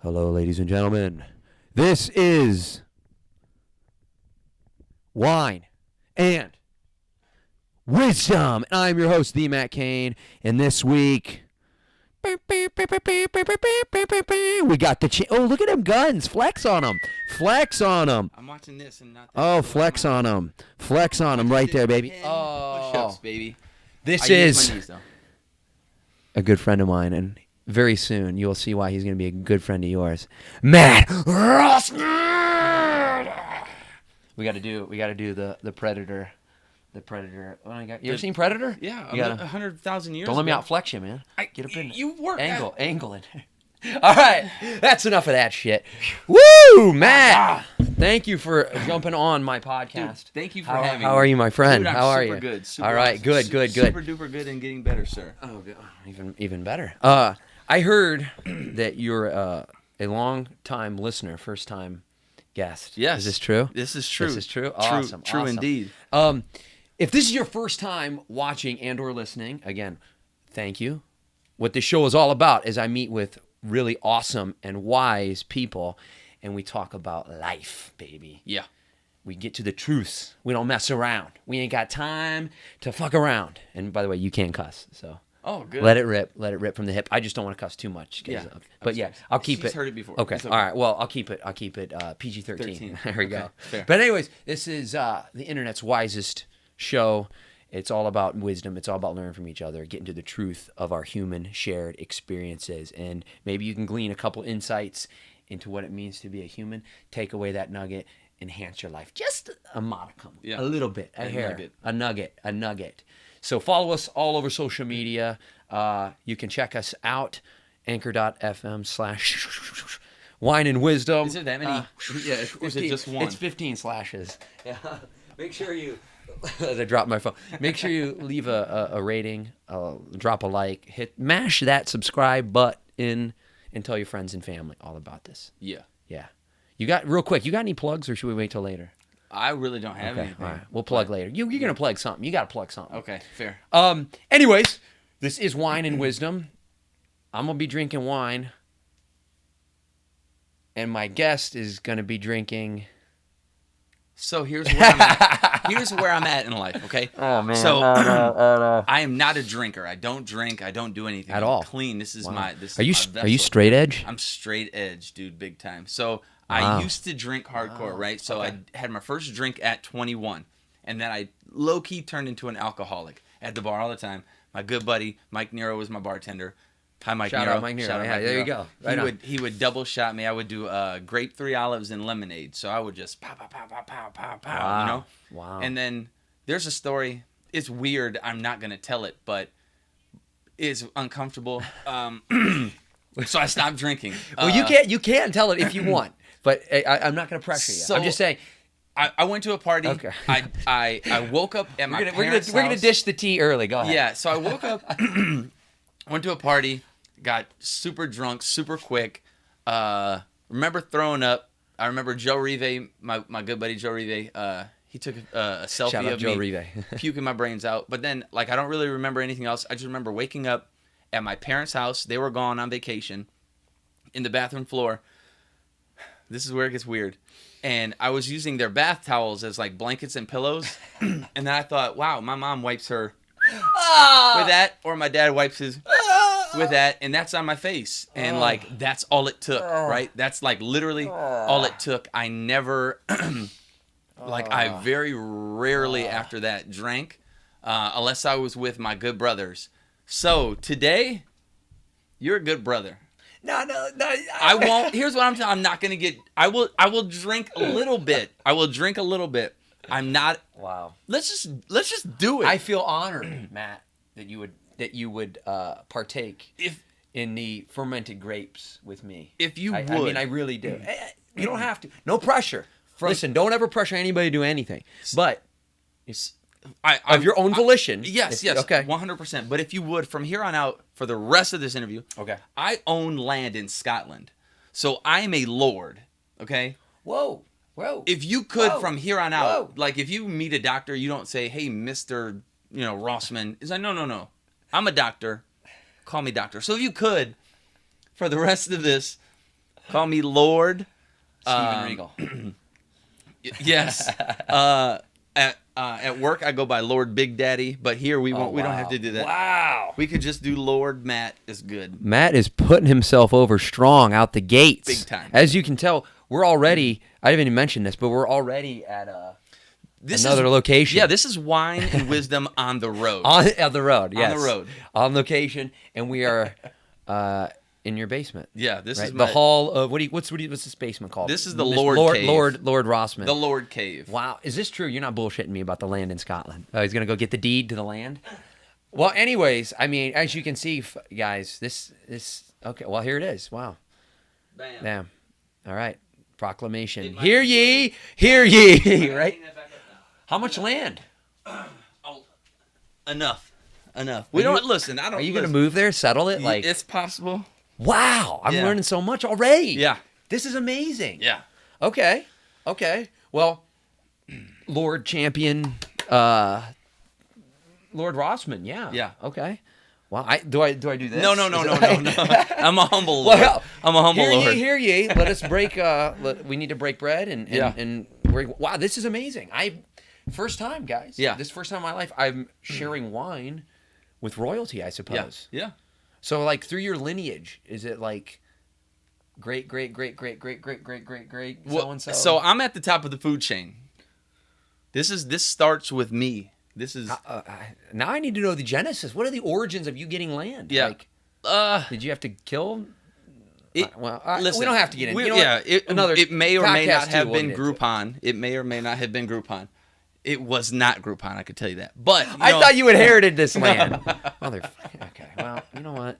Hello, ladies and gentlemen. This is Wine and Wisdom. And I'm your host, the Matt Kane. And this week, we got the... Oh, look at them guns. Flex on them. Flex on them. I'm watching this and not that. Oh, flex on them. Flex on them right there, baby. Oh. Push-ups, baby. This is a good friend of mine, and very soon you'll see why he's going to be a good friend of yours. Matt Rossman. We got to do the Predator. The Predator. Oh my God. You ever seen Predator? Yeah, you gotta, 100,000 years. Don't let me ago. outflex you, man. Get up in there. You work angle in there. All right, that's enough of that shit. Woo, Matt! Thank you for jumping on my podcast. Dude, thank you for having me. How are you, my friend? Dude, how are super you? Good. Super All right, awesome. good. Super duper good and getting better, sir. Oh, good. Even better. I heard that you're a long time listener, first time guest. Yes. Is this true? This is true. This is true. Awesome. True awesome. indeed. If this is your first time watching and or listening, again, thank you. What this show is all about is I meet with really awesome and wise people, and we talk about life, baby. Yeah. We get to the truths. We don't mess around. We ain't got time to fuck around. And by the way, you can cuss, so Oh, good. let it rip. Let it rip from the hip. I just don't want to cuss too much. Yeah. But yeah, I'll keep She's it. heard it before. Okay. It's All right. Well, I'll keep it PG-13. 13. There we Okay, go. fair. But anyways, this is the internet's wisest show. It's all about wisdom. It's all about learning from each other, getting to the truth of our human shared experiences. And maybe you can glean a couple insights into what it means to be a human. Take away that nugget, enhance your life. Just a modicum, a little bit, a hair, nugget. a nugget. So follow us all over social media. You can check us out, anchor.fm/wine and wisdom. Is there that many? Yeah, or is it just one? It's 15 slashes. Yeah. Make sure you... I dropped my phone. Make sure you leave a rating, drop a like, mash that subscribe button, and tell your friends and family all about this. Yeah. Yeah. You got any plugs, or should we wait till later? I really don't have anything. All right. We'll plug later. You're going to plug something. You got to plug something. Okay, fair. Anyways, this is Wine and Wisdom. I'm going to be drinking wine, and my guest is going to be drinking... So here's where I'm at. Here's where I'm at in life, okay? Oh, man. So no. I am not a drinker. I don't drink. I don't do anything At I'm all. Clean. This is Wow. my this Are you is my are you vessel. straight edge? I'm straight edge, dude, big time. So Wow. I used to drink hardcore, right? So Okay. I had my first drink at 21, and then I low key turned into an alcoholic at the bar all the time. My good buddy Mike Nero was my bartender. Hi, Mike Shout Nero. out Mike Nero. Shout out Yeah, Mike there you Nero. go. Right on. He would double shot me. I would do grape 3 olives and lemonade. So I would just pow pow pow pow pow pow pow. Wow. You know. Wow. And then there's a story. It's weird. I'm not gonna tell it, but it's uncomfortable. So I stopped drinking. Well, you can tell it if you want, but I'm not going to pressure you. So- I'm just saying. I went to a party. Okay. I woke up at my parents' We're gonna house. dish the tea early. Go ahead. Yeah, so I woke up, went to a party, got super drunk, super quick. Remember throwing up. I remember Joe Rive, my good buddy Joe Rive. He took a selfie Shout out of Joe me Rive. puking my brains out. But then, like, I don't really remember anything else. I just remember waking up at my parents' house. They were gone on vacation. In the bathroom floor. This is where it gets weird. And I was using their bath towels as like blankets and pillows. And then I thought, wow, my mom wipes her with that, or my dad wipes his with that, and that's on my face. And like that's all it took, right? That's like literally all it took. I never I very rarely after that drank, unless I was with my good brothers. So today, you're a good brother. No. I won't. Here's what I'm telling. I'm not gonna get. I will drink a little bit. I will drink a little bit. I'm not. Wow. Let's just do it. I feel honored, Matt, that you would partake in the fermented grapes with me. If you would. I mean, I really do. You don't have to. No pressure. Listen, don't ever pressure anybody to do anything. But of your own volition. Yes. Okay. 100%. But if you would, from here on out, for the rest of this interview, Okay. I own land in Scotland, so I am a lord. Okay. Whoa. If you could, Whoa. from here on out, Whoa. like if you meet a doctor, you don't say, "Hey, Mister, Rossman." It's like, no. I'm a doctor. Call me doctor. So if you could, for the rest of this, Call me Lord. Steven Regal. Yes. At work, I go by Lord Big Daddy, but here we won't. We don't have to do that. Wow. We could just do Lord Matt is good. Matt is putting himself over strong out the gates. Big time. As you can tell, we're already, I didn't even mention this, but we're already at another location. Yeah, this is wine and wisdom on the road. On the road, yes. On the road. On location, and we are in your basement. Yeah, this Right? is the hall of, what's this basement called? This is the Lord Cave. Lord Rossman. The Lord Cave. Wow. Is this true? You're not bullshitting me about the land in Scotland. Oh, he's going to go get the deed to the land? Well, anyways, I mean, as you can see, guys, this, okay, well, here it is. Wow. Bam. Damn. All right. Proclamation. It might Hear be ye, hear ye, right? How much land? Enough. We don't listen. I don't. Are you going to listen. move there, settle it? Like, It's possible. wow, I'm Yeah. learning so much already. Yeah. This is amazing. Yeah. Okay. Well, Lord Champion, Lord Rossman, yeah. Yeah. Okay. Well, do I do this? No. I'm a humble Lord. Well, I'm a humble Lord. Hear ye. Let us break. We need to break bread, and wow, this is amazing. First time, guys. Yeah. This first time in my life, I'm sharing wine with royalty, I suppose. Yeah. So, like, through your lineage, is it like great so and so? So I'm at the top of the food chain. This starts with me. This is now I need to know the genesis. What are the origins of you getting land? Yeah. Like, did you have to kill? Listen, we don't have to get in. You know yeah, what? it may or may not podcast have too, been we'll get into it. Groupon. It may or may not have been Groupon. It was not Groupon, I could tell you that. But I thought you inherited this land. Motherfucker. Okay, well, you know what?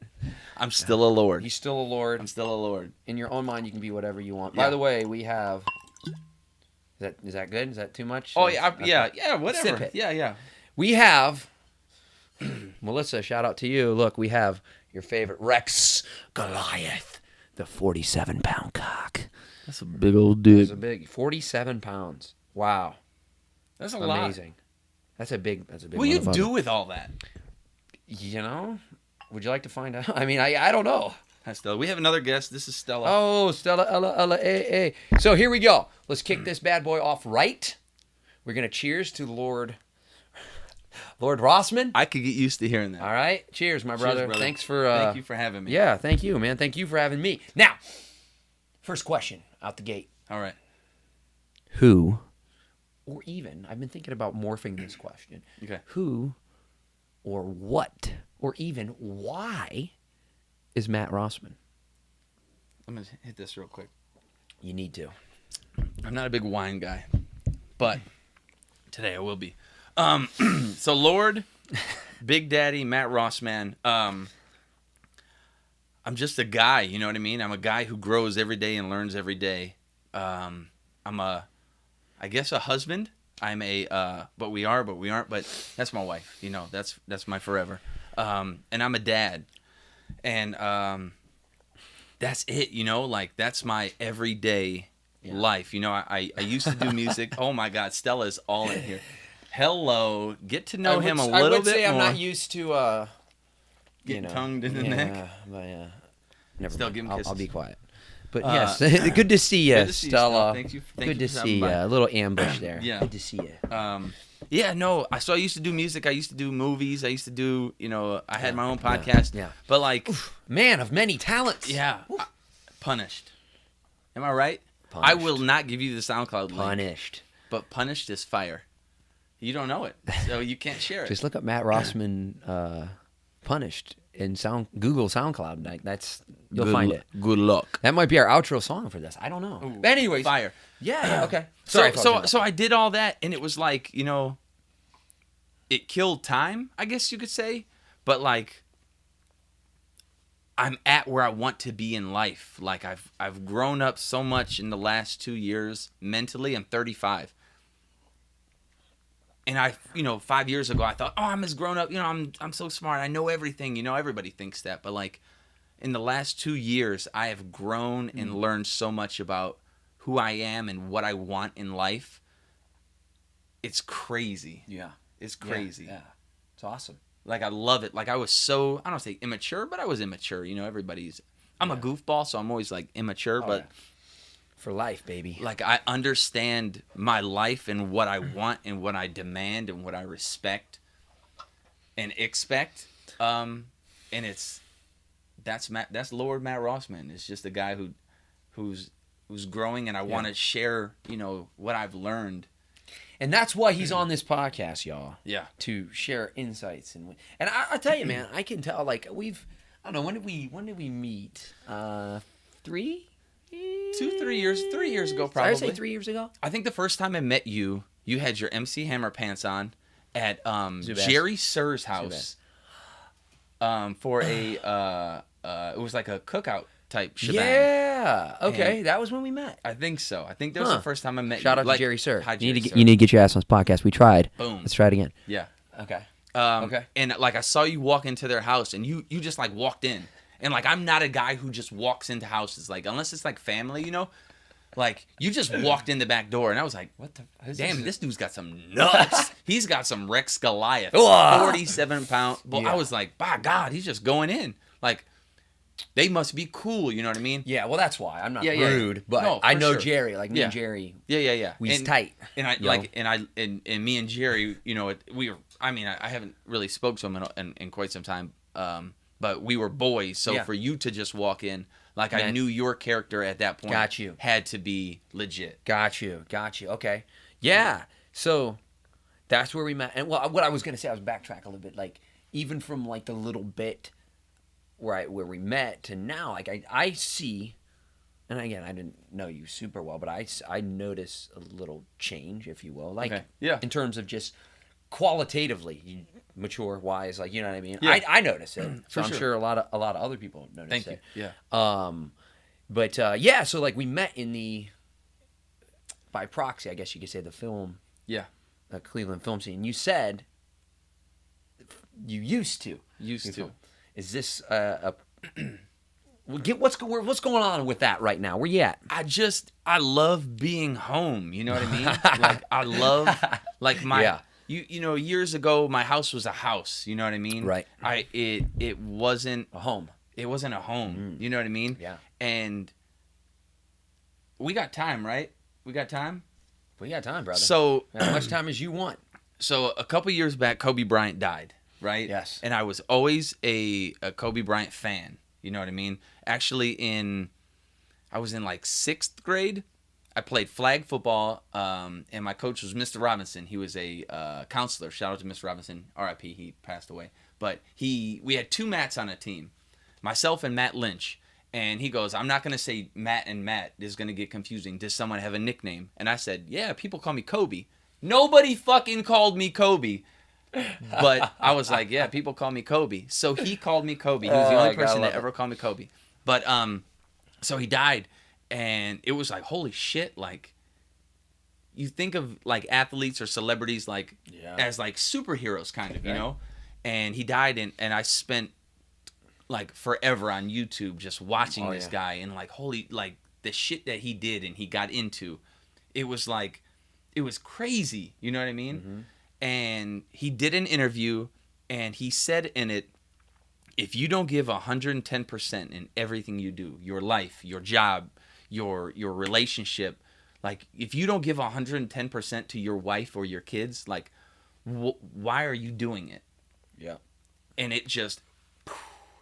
I'm still a Lord. You're still a Lord. I'm still a Lord. In your own mind, you can be whatever you want. Yeah. By the way, we have. Is that good? Is that too much? Oh Okay. yeah, whatever. Sip it. Yeah. We have. Melissa, shout out to you. Look, we have your favorite Rex Goliath, the 47-pound cock. That's a big old dude. That's a big 47 pounds. Wow. That's a Amazing. lot. That's a big. What do you do with all that? You know, would you like to find out? I mean, I don't know. Hi, Stella. We have another guest. This is Stella. Oh, Stella, Ella, So here we go. Let's kick this bad boy off right. We're gonna cheers to Lord Rossman. I could get used to hearing that. All right, cheers, my brother. brother. Thanks for. Thank you for having me. Yeah, thank you, man. Thank you for having me. Now, first question out the gate. All right. Who, or even, I've been thinking about morphing this question. Okay. Who, or what, or even why is Matt Rossman? I'm going to hit this real quick. You need to. I'm not a big wine guy, but today I will be. So Lord, Big Daddy, Matt Rossman, I'm just a guy, you know what I mean? I'm a guy who grows every day and learns every day. I'm I guess a husband. I'm a, but we aren't, but that's my wife, you know, that's my forever. And I'm a dad. And, that's it, you know, like that's my everyday life. You know, I used to do music. Oh my God, Stella's all in here. Hello, get to know him a little bit more. I would say I'm not used to getting tongued in the neck. But never Still mind. give him I'll kisses. be quiet. But yes, good to see you, good to see you, Stella. Stella. Thank you Good to for see stopping you. by. A little ambush there. Yeah. Good to see you. Yeah, no. So I used to do music. I used to do movies. I used to do, you know, I had my own podcast. Yeah. But like, Man of many talents. yeah, Punished. Am I right? Punished. I will not give you the SoundCloud link. Punished. But Punished is fire. You don't know it, so you can't share it. Just look up Matt Rossman Punished in Google SoundCloud. Like, you'll find it. Good luck. That might be our outro song for this. I don't know. Ooh, But anyways, fire. Yeah. Okay. Sorry. So I did all that, and it was like, you know, it killed time, I guess you could say. But like, I'm at where I want to be in life. Like I've grown up so much in the last 2 years mentally. I'm 35. And you know, 5 years ago, I thought, oh, I'm as grown up. You know, I'm so smart. I know everything. You know, everybody thinks that. But like, in the last 2 years, I have grown and learned so much about who I am and what I want in life. It's crazy. Yeah. It's crazy. Yeah. It's awesome. Like, I love it. Like, I was so, I don't say immature, but I was immature. You know, everybody's I'm a goofball, so I'm always like immature, but for life, baby. like I understand my life and what I want and what I demand and what I respect and expect. And that's Lord Matt Rossman. It's just a guy who's growing, and I want to share, what I've learned. And that's why he's on this podcast, y'all. Yeah. To share insights and I tell you, man, I can tell. Like I don't know, when did we meet? 3 years ago, probably. I would say 3 years ago. I think the first time I met you, you had your MC Hammer pants on at Zubaz. Jerry Sir's house for a it was like a cookout type shebang. Yeah. Okay, And that was when we met. I think so. I think that was the first time I met Shout you. out to Jerry Sir. Hi, You Jerry need Sir. to get your ass on this podcast. We tried. Boom. Let's try it again. Yeah. Okay. Okay. And like I saw you walk into their house, and you just like walked in, and like I'm not a guy who just walks into houses, like unless it's like family, like you just walked in the back door, and I was like, what the? Damn, this dude's got some nuts. He's got some Rex Goliath, 47-pound. Well, Yeah. I was like, by God, he's just going in. Like they must be cool. You know what I mean? Yeah. Well, that's why I'm not Yeah, yeah. rude, but No, I for know sure. Jerry. Like me and Yeah. Jerry. Yeah. We's tight. And I Yo. like, and me and Jerry, we were. I mean, I haven't really spoke to him in quite some time. But we were boys, so for you to just walk in, like I knew your character at that point. Got you. Had to be legit. Got you. Okay. Yeah. So that's where we met. And what I was gonna say, I was backtrack a little bit. Like even from like the little bit where we met to now, like I see, and again I didn't know you super well, but I notice a little change, if you will, like in terms of just qualitatively mature wise, like you know what I mean. Yeah. I notice it. So I'm sure. sure a lot of other people notice Thank it. you. Yeah. But so like we met in the by proxy, I guess you could say, the film, Cleveland film scene. You said you used to. Is this what's going on with that right now? Where you at? I love being home. You know what I mean? Like I love like my years ago my house was a house. You know what I mean? Right. It wasn't A home. It wasn't a home. You know what I mean? Yeah. And we got time, right? We got time? We got time, brother. So as much time as you want. So a couple years back, Kobe Bryant died, right? Yes. And I was always a Kobe Bryant fan. You know what I mean? Actually, I was in like 6th grade. I played flag football, and my coach was Mr. Robinson. He was a counselor. Shout out to Mr. Robinson. R.I.P. He passed away. But we had 2 Matts on a team, myself and Matt Lynch. And he goes, I'm not going to say Matt and Matt. This is going to get confusing. Does someone have a nickname? And I said, yeah, people call me Kobe. Nobody fucking called me Kobe. But I was like, yeah, people call me Kobe. So he called me Kobe. He was the only person that ever called me Kobe. But so he died. And it was like, holy shit. Like, you think of like athletes or celebrities like as like superheroes kind of, you know? And he died, and I spent like forever on YouTube just watching this guy, and like holy, like the shit that he did and he got into, it was crazy, you know what I mean? Mm-hmm. And he did an interview, and he said in it, if you don't give 110% in everything you do, your life, your job, your relationship, like if you don't give 110% to your wife or your kids, like why are you doing it? Yeah. And it just,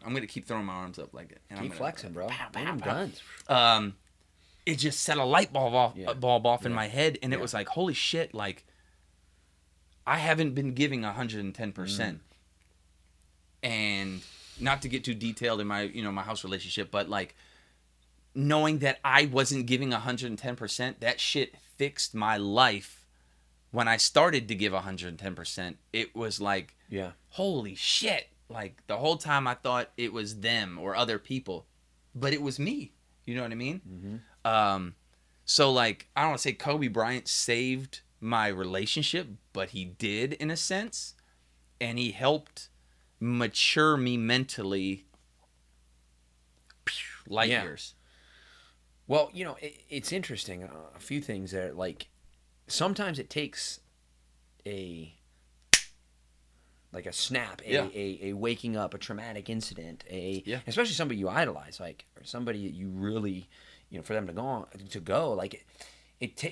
I'm going to keep throwing my arms up like it. And keep flexing, bro. Them guns. It just set a light bulb off in my head, and it was like, holy shit, like, I haven't been giving 110%. And not to get too detailed in my, my house relationship, but like, knowing that I wasn't giving 110%, that shit fixed my life. When I started to give 110%, it was like, holy shit. Like, the whole time I thought it was them or other people, but it was me. You know what I mean? Mm-hmm. So, like, I don't want to say Kobe Bryant saved my relationship, but he did in a sense. And he helped mature me mentally light years. Well, it's interesting. A few things that, like, sometimes it takes a like a snap, Yeah. a waking up, a traumatic incident, Yeah. especially somebody you idolize, like, or somebody that you really, for them to go, like,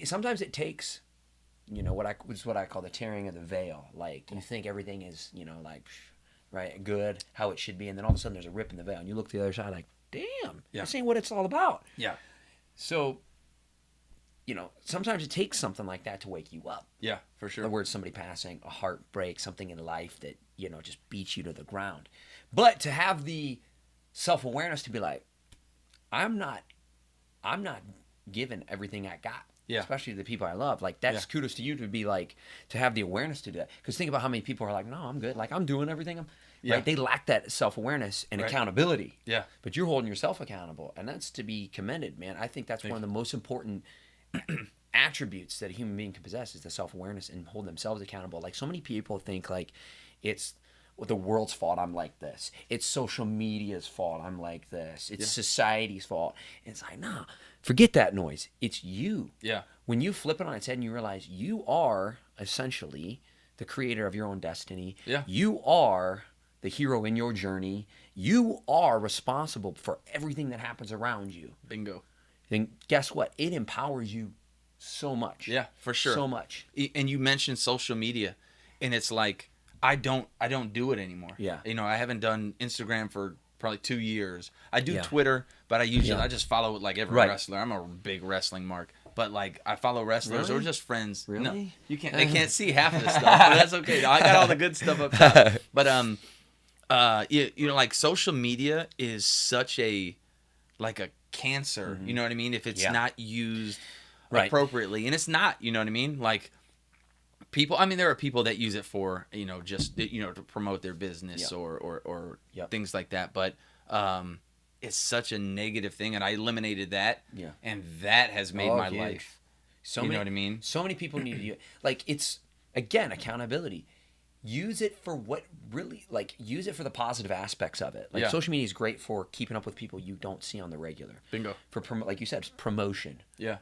sometimes it takes, what I call the tearing of the veil. Like, you think everything is, like, right, good, how it should be, and then all of a sudden there's a rip in the veil, and you look to the other side like, damn, this ain't what it's all about. Yeah. So, sometimes it takes something like that to wake you up. Yeah, for sure. In other words, somebody passing, a heartbreak, something in life that, just beats you to the ground. But to have the self-awareness to be like, I'm not giving everything I got. Yeah. Especially the people I love. Like, that's kudos to you to be like, to have the awareness to do that. Because think about how many people are like, no, I'm good. Like, I'm doing everything. Right? They lack that self-awareness and accountability. Yeah. But you're holding yourself accountable. And that's to be commended, man. I think that's one of the most important attributes that a human being can possess is the self-awareness and hold themselves accountable. Like, so many people think like it's the world's fault I'm like this. It's social media's fault I'm like this. It's society's fault. And it's like, nah, forget that noise. It's you. Yeah. When you flip it on its head and you realize you are essentially the creator of your own destiny. Yeah. You are the hero in your journey. You are responsible for everything that happens around you. Bingo. Then guess what? It empowers you so much. Yeah, for sure. So much. And you mentioned social media, and it's like I don't do it anymore. Yeah. I haven't done Instagram for probably 2 years. I do Yeah. Twitter, but I just follow like every Right. wrestler. I'm a big wrestling mark. But like I follow wrestlers or Really? just friends. Really? No, you can't. They can't see half of the stuff, but that's okay. I got all the good stuff up top. But like social media is such a cancer. Mm-hmm. You know what I mean? If it's Yeah. not used Right. appropriately, and it's not. You know what I mean? Like people. I mean, there are people that use it for just to promote their business Yeah. or Yep. things like that. But it's such a negative thing, and I eliminated that. Yeah. And that has made my huge. life. So You many, know what I mean? So many people need to use, like, it's, again, accountability. Use it for use it for the positive aspects of it. Like, Yeah. social media is great for keeping up with people you don't see on the regular. Bingo. For, like you said, promotion. Yeah.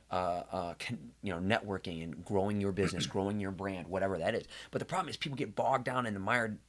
Networking and growing your business, growing your brand, whatever that is. But the problem is people get bogged down in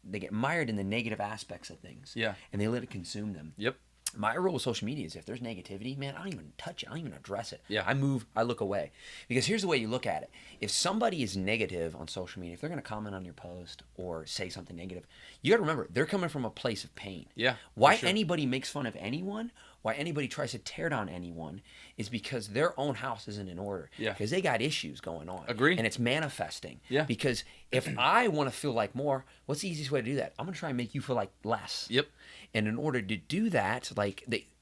they get mired in the negative aspects of things. Yeah. And they let it consume them. Yep. My rule with social media is if there's negativity, man, I don't even touch it. I don't even address it. Yeah. I look away. Because here's the way you look at it. If somebody is negative on social media, if they're going to comment on your post or say something negative, you got to remember, they're coming from a place of pain. Yeah, Why for sure. anybody makes fun of anyone, why anybody tries to tear down anyone is because their own house isn't in order. Yeah. Because they got issues going on. Agree. And it's manifesting. Yeah. Because if I want to feel like more, what's the easiest way to do that? I'm going to try and make you feel like less. Yep. And in order to do that,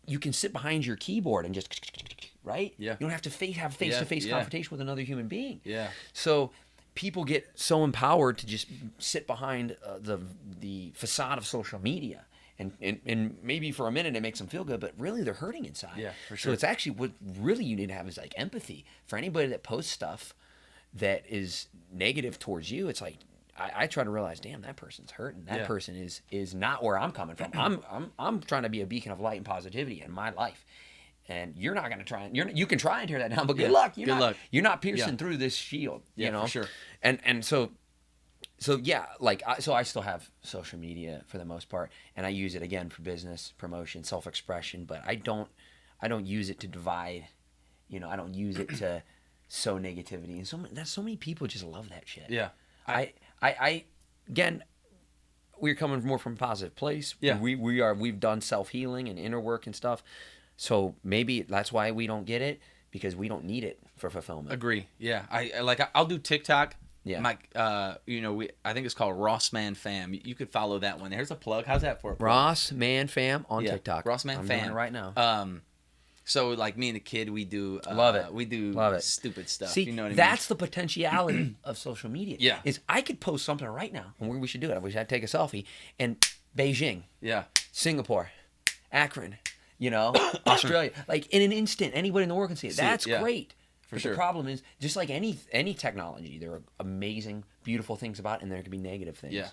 you can sit behind your keyboard and just, right? Yeah. You don't have to have face-to-face Yeah. confrontation with another human being. Yeah. So people get so empowered to just sit behind the facade of social media. And maybe for a minute it makes them feel good, but really they're hurting inside. Yeah, for sure. So it's actually what really you need to have is like empathy for anybody that posts stuff that is negative towards you. It's like, I try to realize, damn, that person's hurting. That person is not where I'm coming from. I'm trying to be a beacon of light and positivity in my life, and you're not going to try. You can try and tear that down, but good luck. You're not piercing through this shield. Yeah, for sure. And so yeah, so I still have social media for the most part, and I use it again for business promotion, self-expression. But I don't use it to divide. I don't use it to sow negativity, and so many people just love that shit. Yeah. I again, we're coming more from a positive place. Yeah. We've done self-healing and inner work and stuff. So maybe that's why we don't get it, because we don't need it for fulfillment. Agree. Yeah. I'll do TikTok. Yeah. I think it's called Rossman Fam. You could follow that one. There's a plug. How's that for a plug? Rossman Fam on Yeah, TikTok. Rossman I'm Fam. doing it right now. So like me and the kid, we do Love it. We do Love it. stupid stuff. See, you know what I mean? that's the potentiality of social media. Yeah. Is I could post something right now, and we should do it. I wish I'd take a selfie. And Beijing, Yeah. Singapore, Akron, Australia, like in an instant, anybody in the world can see it. That's yeah. great. For But sure. the problem is, just like any technology, there are amazing, beautiful things about it, and there can be negative things. Yeah.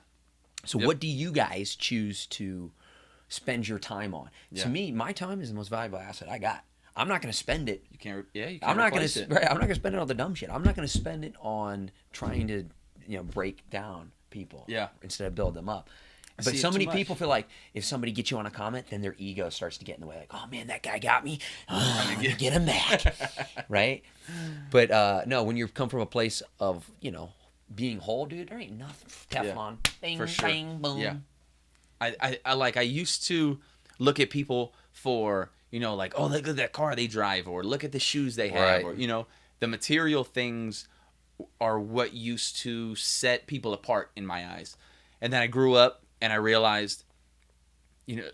So Yep. what do you guys choose to spend your time on? Yeah. To me, my time is the most valuable asset I got. I'm not going to spend it. You can't. Yeah. You can't. I'm not going replace to. it. Right, I'm not going to spend it on the dumb shit. I'm not going to spend it on trying to, break down people. Yeah. Instead of build them up. But see it so too many much. people feel like if somebody gets you on a comment, then their ego starts to get in the way. Like, oh man, that guy got me. I'm gonna get him back, right? But no, when you come from a place of being whole, dude, there ain't nothing. Teflon, bing, For sure. bang, boom. Yeah. I used to look at people for, like, oh, look at that car they drive, or look at the shoes they have, Right. or, the material things are what used to set people apart in my eyes. And then I grew up and I realized,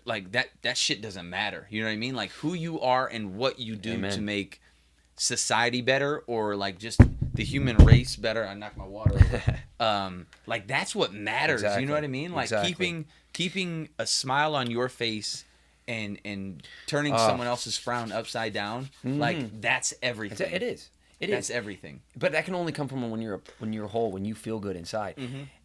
like that shit doesn't matter. You know what I mean? Like who you are and what you do Amen. to make society better, or like just the human race better. I knocked my water over. Like that's what matters. Exactly. You know what I mean? Like Exactly. keeping a smile on your face and turning someone else's frown upside down. Like that's everything. It is. That's everything. But that can only come from when you're whole, when you feel good inside.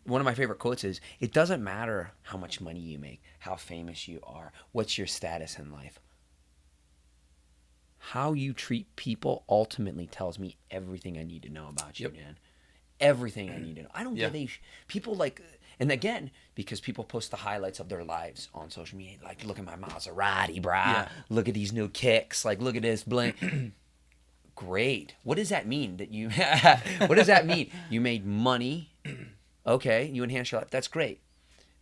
One of my favorite quotes is, "It doesn't matter how much money you make, how famous you are, what's your status in life. How you treat people ultimately tells me everything I need to know about you, Yep. man. Everything I need to know. I don't Yeah. give a people like." And again, because people post the highlights of their lives on social media, like, look at my Maserati, brah. Yeah. Look at these new kicks. Like, look at this bling. Great. What does that mean? That you? What does that mean? You made money. Okay, you enhance your life. That's great.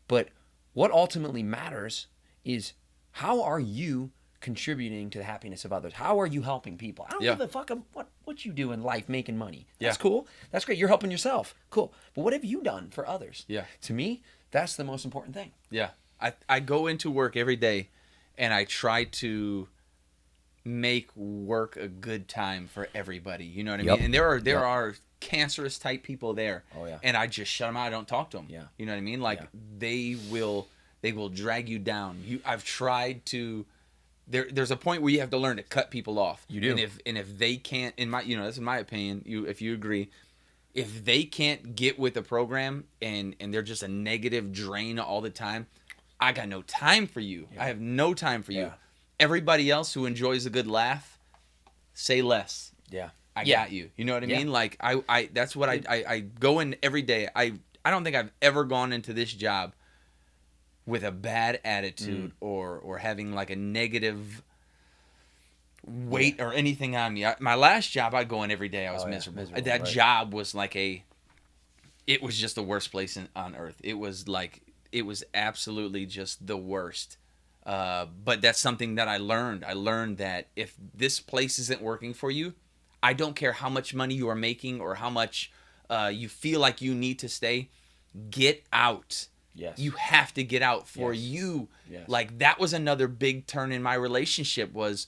But what ultimately matters is, how are you contributing to the happiness of others? How are you helping people? I don't Yeah. give a fuck what you do in life, making money. That's Yeah. cool. That's great. You're helping yourself. Cool. But what have you done for others? Yeah. To me, that's the most important thing. Yeah. I go into work every day and I try to make work a good time for everybody. You know what I Yep. mean? And there Yep. are cancerous type people there. Oh, yeah. And I just shut them out. I don't talk to them. Yeah. You know what I mean? Like Yeah. they will drag you down. I've tried to there's a point where you have to learn to cut people off. You do. And if they can't, that's in my opinion, if you agree, if they can't get with the program and they're just a negative drain all the time, I got no time for you. I have no time for you. Yeah. Everybody else who enjoys a good laugh, say less. Yeah. I Yeah. got you. You know what I Yeah. mean? Like I that's what I go in every day. I don't think I've ever gone into this job with a bad attitude or having like a negative weight or anything on me. My last job, I'd go in every day. I was miserable. That right. job was like it was just the worst place on earth. It was absolutely just the worst. But that's something that I learned. I learned that if this place isn't working for you, I don't care how much money you are making or how much you feel like you need to stay, get out. Yes. You have to get out for Yes. you. Yes. Like that was another big turn in my relationship. Was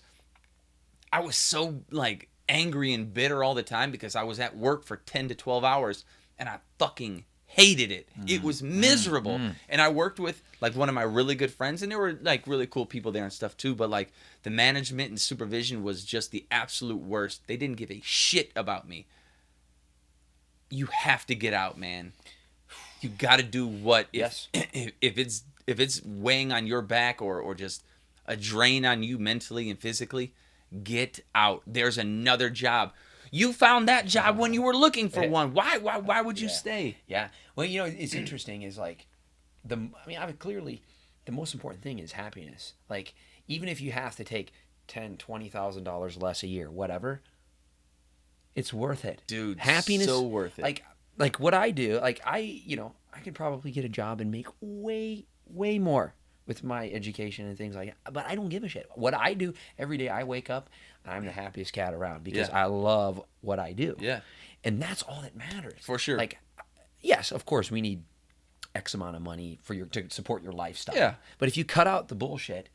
I was so like angry and bitter all the time because I was at work for 10 to 12 hours and I fucking hated it. It was miserable. And I worked with like one of my really good friends, and there were like really cool people there and stuff too, but like the management and supervision was just the absolute worst. They didn't give a shit about me. You have to get out, man. You got to do what Yes. if it's weighing on your back or just a drain on you mentally and physically, get out. There's another job. You found that job when you were looking for one. Why would you stay? Yeah. Well, it's interesting is like clearly the most important thing is happiness. Like, even if you have to take $10,000-$20,000 less a year, whatever, it's worth it. Dude, happiness, so worth it. Like what I do, like I could probably get a job and make way more with my education and things like that. But I don't give a shit. What I do every day, I wake up, I'm the happiest cat around because I love what I do. Yeah. And that's all that matters. For sure. Like, yes, of course, we need X amount of money to support your lifestyle. Yeah. But if you cut out the bullshit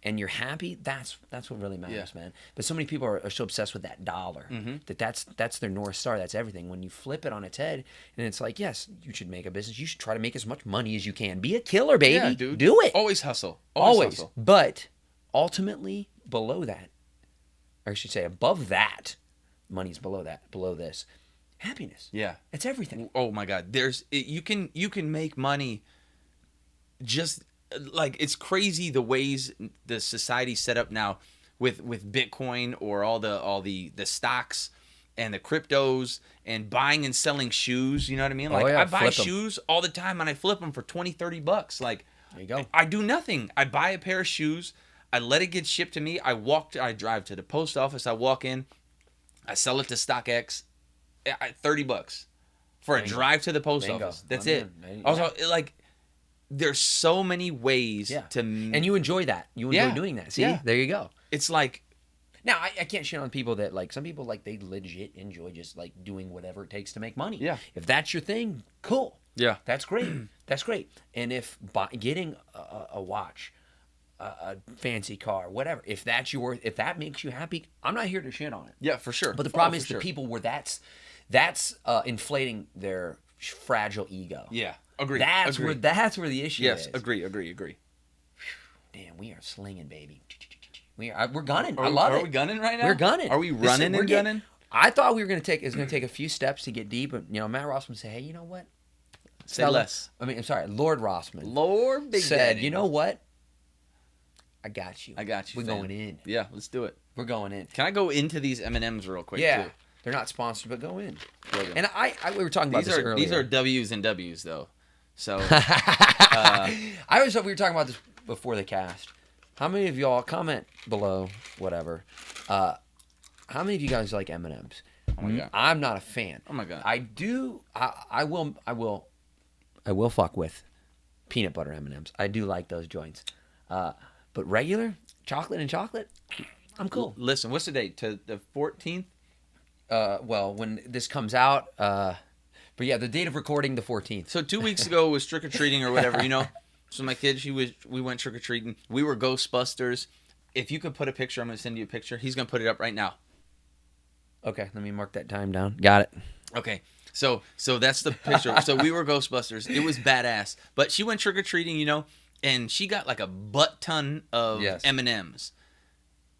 and you're happy, that's what really matters, man. But so many people are so obsessed with that dollar that's their North Star. That's everything. When you flip it on its head, and it's like, yes, you should make a business. You should try to make as much money as you can. Be a killer, baby. Yeah, dude. Do it. Always hustle. Always. Hustle. But ultimately, below that, or I should say above that, money's below this, happiness. Yeah. It's everything. Oh my God. You can make money just like, it's crazy the ways the society's set up now with Bitcoin or all the stocks. and the cryptos and buying and selling shoes. You know what I mean? Like, yeah, I buy flip 'em. shoes all the time and I flip them for $20-$30. Like, There you go. I do nothing. I buy a pair of shoes. I let it get shipped to me. I drive to the post office. I walk in. I sell it to StockX. $30 for a Bingo. drive to the post Bingo. office. That's I'm it. in. Also, like, there's so many ways to. And you enjoy that. You enjoy doing that. See, there you go. It's like. Now, I can't shit on people that, like, some people, like, they legit enjoy just, like, doing whatever it takes to make money. Yeah. If that's your thing, cool. Yeah. That's great. That's great. And if getting a watch, a fancy car, whatever, if that makes you happy, I'm not here to shit on it. Yeah, for sure. But the problem is the people where that's inflating their fragile ego. Yeah, agree. That's where the issue is. Yes, agree. Damn, we are slinging, baby. We're gunning. I love it. Are we gunning right now? We're gunning. Are we running and gunning? I thought we were gonna take a few steps to get deep, but Matt Rossman said, "Hey, you know what? Say less." I'm sorry, Lord Rossman. Lord Big said, Daddy. "You know what? I got you. We're going in. Yeah, let's do it. We're going in. Can I go into these M&Ms real quick? Yeah, too? they're not sponsored, but go in. And we were talking about this earlier. These are W's and W's though. So I always thought we were talking about this before the cast. How many of y'all comment below, whatever? How many of you guys like M&Ms? Oh my God. I'm not a fan. Oh my God. I do. I will fuck with peanut butter M&Ms. I do like those joints. But regular chocolate and chocolate, I'm cool. Listen, what's the date? To the 14th? Well, when this comes out, but yeah, the date of recording, the 14th. So 2 weeks ago was trick or treating or whatever, So my kid, we went trick or treating. We were Ghostbusters. If you could put a picture, I'm gonna send you a picture. He's gonna put it up right now. Okay, let me mark that time down. Got it. Okay, so that's the picture. So we were Ghostbusters. It was badass. But she went trick or treating, and she got like a butt ton of M&Ms,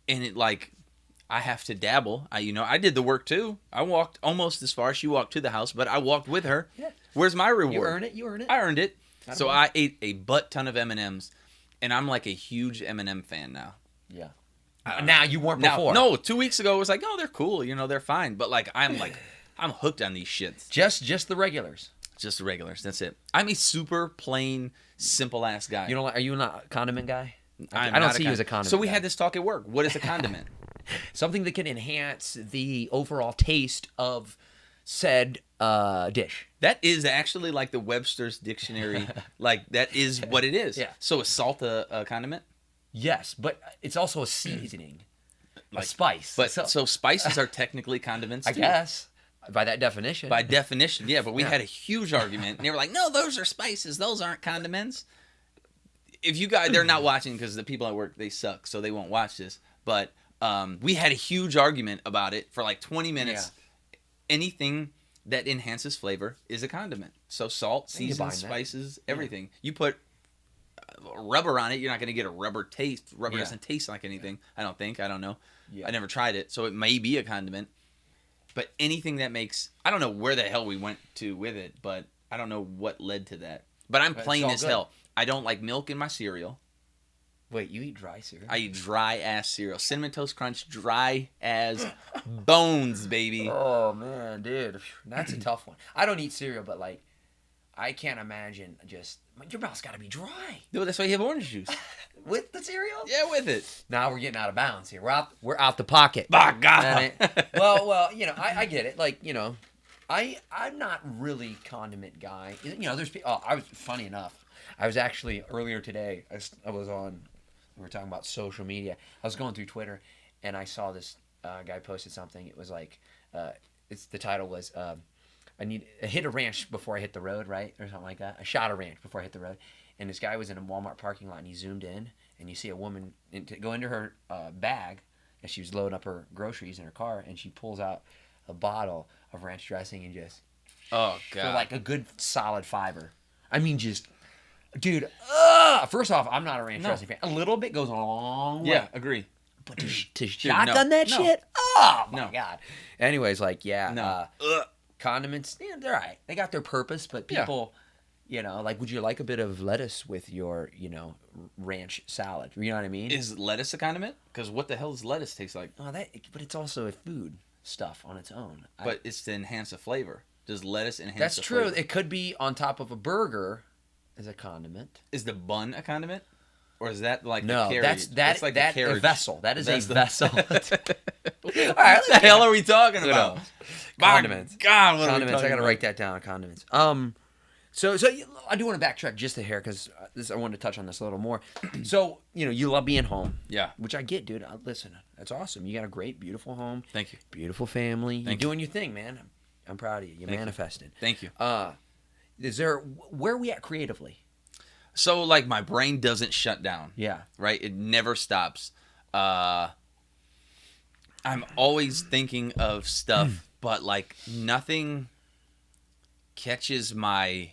and it like. I have to dabble. I did the work too. I walked almost as far. She walked to the house, but I walked with her. Yeah. Where's my reward? You earn it. I earned it. So I ate a butt ton of M&Ms, and I'm like a huge M&M fan now. Yeah. Now you weren't before. No, 2 weeks ago it was like, oh, they're cool. They're fine. But I'm hooked on these shits. Just the regulars. Just the regulars. That's it. I'm a super plain, simple ass guy. Are you not a condiment guy? I don't see you as a condiment. So we guy. had this talk at work. What is a condiment? Something that can enhance the overall taste of said dish. That is actually like the Webster's dictionary. That is what it is. Yeah. So is salt a condiment? Yes, but it's also a seasoning, a spice. But so spices are technically condiments I too. guess, by that definition. By definition, yeah. But we had a huge argument, and they were like, "No, those are spices. Those aren't condiments." If you guys, they're not watching because the people at work, they suck, so they won't watch this. But we had a huge argument about it for like 20 minutes. Yeah. Anything that enhances flavor is a condiment. So salt, seasons, spices, everything. You put rubber on it, you're not going to get a rubber taste. Rubber doesn't taste like anything, I don't think. I don't know. Yeah. I never tried it, so it may be a condiment. But anything that makes... I don't know where the hell we went to with it, but I don't know what led to that. But I'm plain as hell. I don't like milk in my cereal. Wait, you eat dry cereal? I eat dry-ass cereal. Cinnamon Toast Crunch, dry as bones, baby. Oh, man, dude. That's a tough one. I don't eat cereal, but, I can't imagine just... Your mouth's got to be dry. No, that's why you have orange juice. With the cereal? Yeah, with it. Now we're getting out of bounds here. We're out the pocket. By God. Well, I get it. I'm not really condiment guy. There's people... I was... Funny enough, I was actually... Earlier today, I was on... We were talking about social media. I was going through Twitter, and I saw this guy posted something. It was like... the title was... I hit a ranch before I hit the road, right? Or something like that. I shot a ranch before I hit the road. And this guy was in a Walmart parking lot, and he zoomed in, and you see a woman go into her bag as she was loading up her groceries in her car, and she pulls out a bottle of ranch dressing and just... Oh, God. For like a good solid fiber. I mean, just... Dude, first off, I'm not a ranch dressing fan. A little bit goes a long way. Yeah, agree. But to shotgun that shit? Oh, my God. Anyways, condiments, they're all right. They got their purpose, but people, would you like a bit of lettuce with your, ranch salad? You know what I mean? Is lettuce a condiment? Because what the hell does lettuce taste like? Oh, but it's also a food. stuff on its own. But it's to enhance the flavor. Does lettuce enhance That's the true. flavor? It could be on top of a burger as a condiment. Is the bun a condiment? Or is that like No, the carriage? that's like that a carriage. a vessel. That is That's a the- vessel. All right, What the hell are we talking about? My Condiments. God, what Condiments. are we I got to talking write that down. Condiments. So I do want to backtrack just a hair because I wanted to touch on this a little more. So you love being home. Yeah. Which I get, dude. Listen, that's awesome. You got a great, beautiful home. Thank you. Beautiful family. Thank You're doing your thing, man. I'm proud of you. You Thank you. manifested. Thank you. Where are we at creatively? So, like, my brain doesn't shut down. Yeah. Right? It never stops. I'm always thinking of stuff, but, like, nothing catches my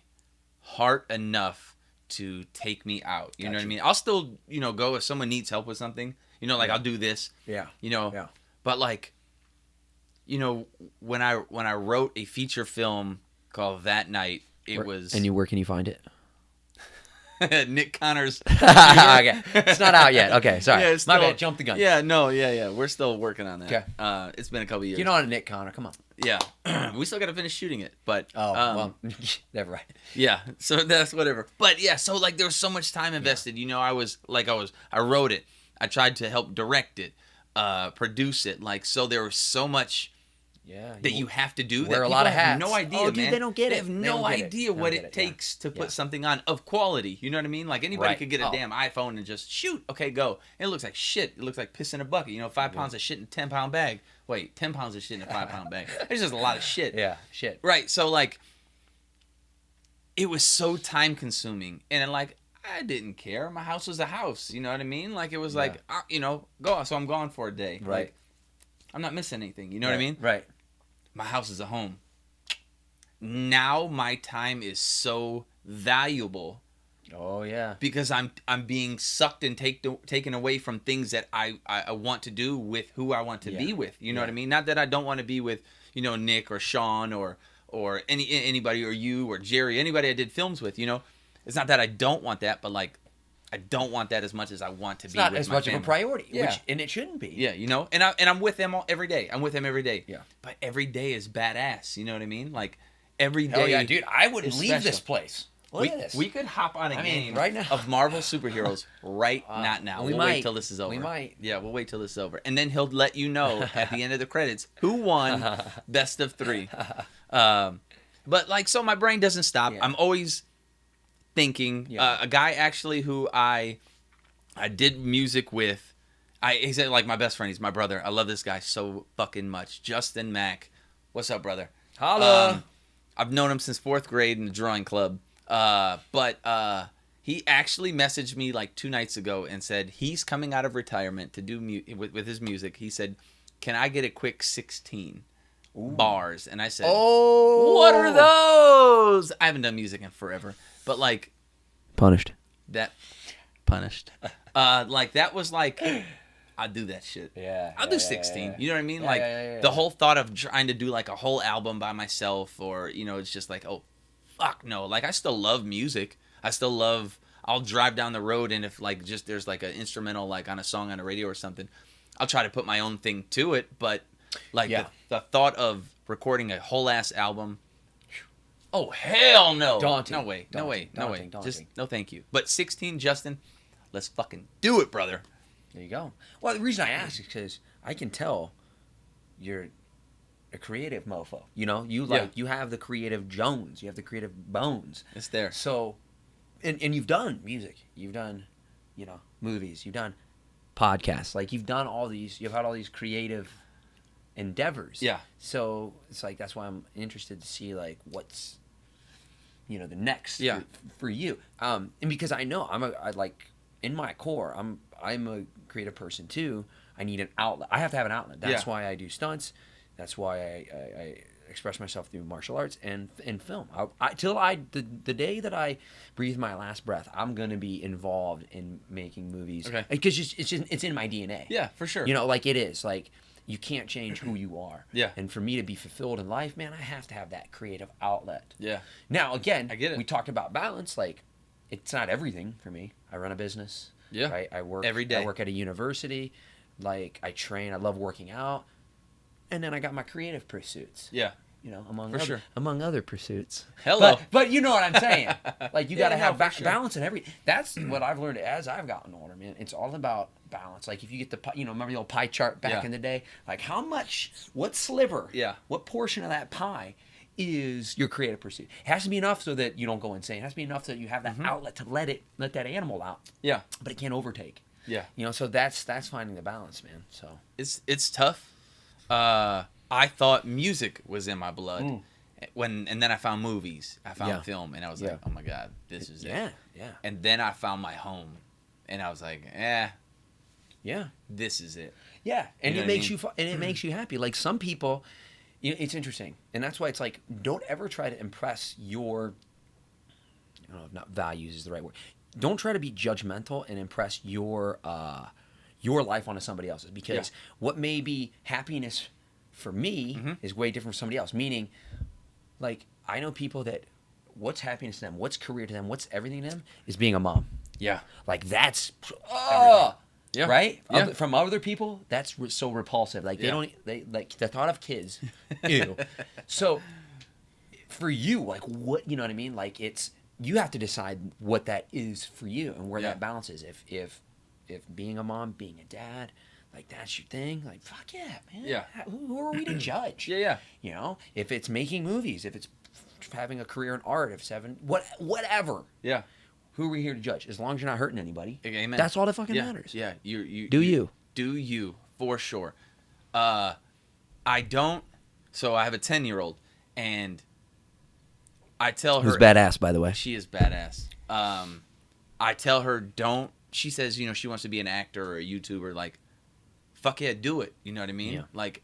heart enough to take me out. You know what I mean? I'll still, go if someone needs help with something. Like, I'll do this. Yeah. Yeah. But, like, when I wrote a feature film called That Night, was... And where can you find it? Nick Connor's. Okay. It's not out yet. Okay, sorry. Yeah, it's My still- bad. Jump the gun. Yeah, no, yeah. We're still working on that. Okay. It's been a couple years. Get on it, Nick Connor. Come on. Yeah. We still got to finish shooting it, but Well, never right. yeah. So that's whatever. But yeah, so like there was so much time invested. I wrote it. I tried to help direct it, produce it. Like, so there was so much that you have to do. Wear that a lot of people have hats. No idea, Oh, dude, man. they don't get They it. have They no don't get it. idea They don't what get it it, yeah. takes to Yeah. put something on of quality. You know what I mean? Like anybody Right. could get a Oh. damn iPhone and just shoot. Okay, go. And it looks like shit. It looks like piss in a bucket. 5 pounds of shit in a 10-pound bag. Wait, 10 pounds of shit in a 5-pound bag. It's just a lot of shit. Yeah, shit. Right. So like, it was so time consuming, and like I didn't care. My house was a house. You know what I mean? Like it was like go. So I'm gone for a day. Right. Like, I'm not missing anything. You know what I mean? Right. My house is a home. Now my time is so valuable Oh yeah. because I'm being sucked and taken away from things that I want to do with who I want to be with. You know what I mean? Not that I don't want to be with Nick or Sean or anybody or you or Jerry, anybody I did films with. It's not that I don't want that, but like I don't want that as much as I want to be Not with as my much family. of a priority. Yeah. And it shouldn't be. Yeah, and I'm with them every day. I'm with them every day. Yeah. But every day is badass. You know what I mean? Like every day. Hell yeah, dude. I wouldn't is leave special. this place. Look at this. We could hop on a game right now. of Marvel superheroes not now. we We'll might. wait till this is over. We might. Yeah, we'll wait till this is over. And then he'll let you know at the end of the credits who won best of 3. But like, so my brain doesn't stop. Yeah. I'm always thinking. Yeah. A guy actually who I did music with, he's like my best friend. He's my brother. I love this guy so fucking much. Justin Mack. What's up, brother? Holla. I've known him since 4th grade in the drawing club. But he actually messaged me like 2 nights ago and said he's coming out of retirement to do with his music. He said, "Can I get a quick 16 bars?" And I said, Oh. "What are those?" I haven't done music in forever, but like Punished. that punished. Like that was like I'd do that shit. Yeah. I'll do 16. Yeah. You know what I mean? Yeah, Like yeah. the whole thought of trying to do like a whole album by myself, or it's just like, oh, fuck no. Like I still love music. I'll drive down the road, and if like just there's like an instrumental like on a song on the radio or something, I'll try to put my own thing to it. But like the thought of recording a whole ass album. Oh hell no! Daunting. No way! No way! No way! Daunting. Just no, thank you. But 16, Justin, let's fucking do it, brother. There you go. Well, the reason I ask is because I can tell you're a creative mofo. You have the creative Jones. You have the creative bones. It's there. So, and you've done music. You've done, movies. You've done podcasts. Like you've done all these. You've had all these creative endeavors. Yeah. So it's like that's why I'm interested to see like what's, the next for you. And because I know I like in my core I'm a creative person too. I need an outlet. I have to have an outlet. That's why I do stunts. That's why I express myself through martial arts and film. The day that I breathe my last breath, I'm gonna be involved in making movies. Okay. Because it's in my DNA. Yeah, for sure. Like it is. Like you can't change who you are. Yeah. And for me to be fulfilled in life, man, I have to have that creative outlet. Yeah. Now again, I get it. We talked about balance. Like it's not everything for me. I run a business. Yeah. Right. I work every day. I work at a university. Like I train. I love working out. and then I got my creative pursuits. Yeah. You know, among For other, sure. among other pursuits. Hello. But you know what I'm saying. Like you got to have sure. balance in every. That's what I've learned as I've gotten older, man. It's all about balance. Like if you get the remember the old pie chart back in the day. Like how much, what sliver, what portion of that pie is your creative pursuit? It has to be enough so that you don't go insane. It has to be enough so that you have that outlet to let that animal out. Yeah. But it can't overtake. Yeah. You know, so that's finding the balance, man. So it's tough. I thought music was in my blood. And then I found movies. I found film, and I was like, oh my God, this is it. Yeah. And then I found my home, and I was like, this is it. Yeah. And it makes it makes you happy. Like some people, you know, it's interesting, and that's why it's like, don't ever try to impress your, I don't know if not values is the right word. Don't try to be judgmental and impress your life onto somebody else's, because what may be happiness for me is way different from somebody else. Meaning, like, I know people that what's happiness to them, what's career to them, what's everything to them is being a mom. Yeah. Like that's right? Yeah. From other people, that's so repulsive. Like they like the thought of kids. Ew. So for you, like what, you know what I mean? Like it's, you have to decide what that is for you and where that balance is. If being a mom, being a dad, like that's your thing, like fuck yeah, man. Yeah. Who are we to judge? Yeah. You know, if it's making movies, if it's having a career in art, if whatever. Yeah. Who are we here to judge? As long as you're not hurting anybody. Amen. That's all that fucking matters. Yeah. You do you for sure. I don't. So I have a 10-year-old, and I tell her, who's badass, by the way. She is badass. I tell her don't. She says, you know, she wants to be an actor or a YouTuber. Like, fuck yeah, do it. You know what I mean? Yeah. Like,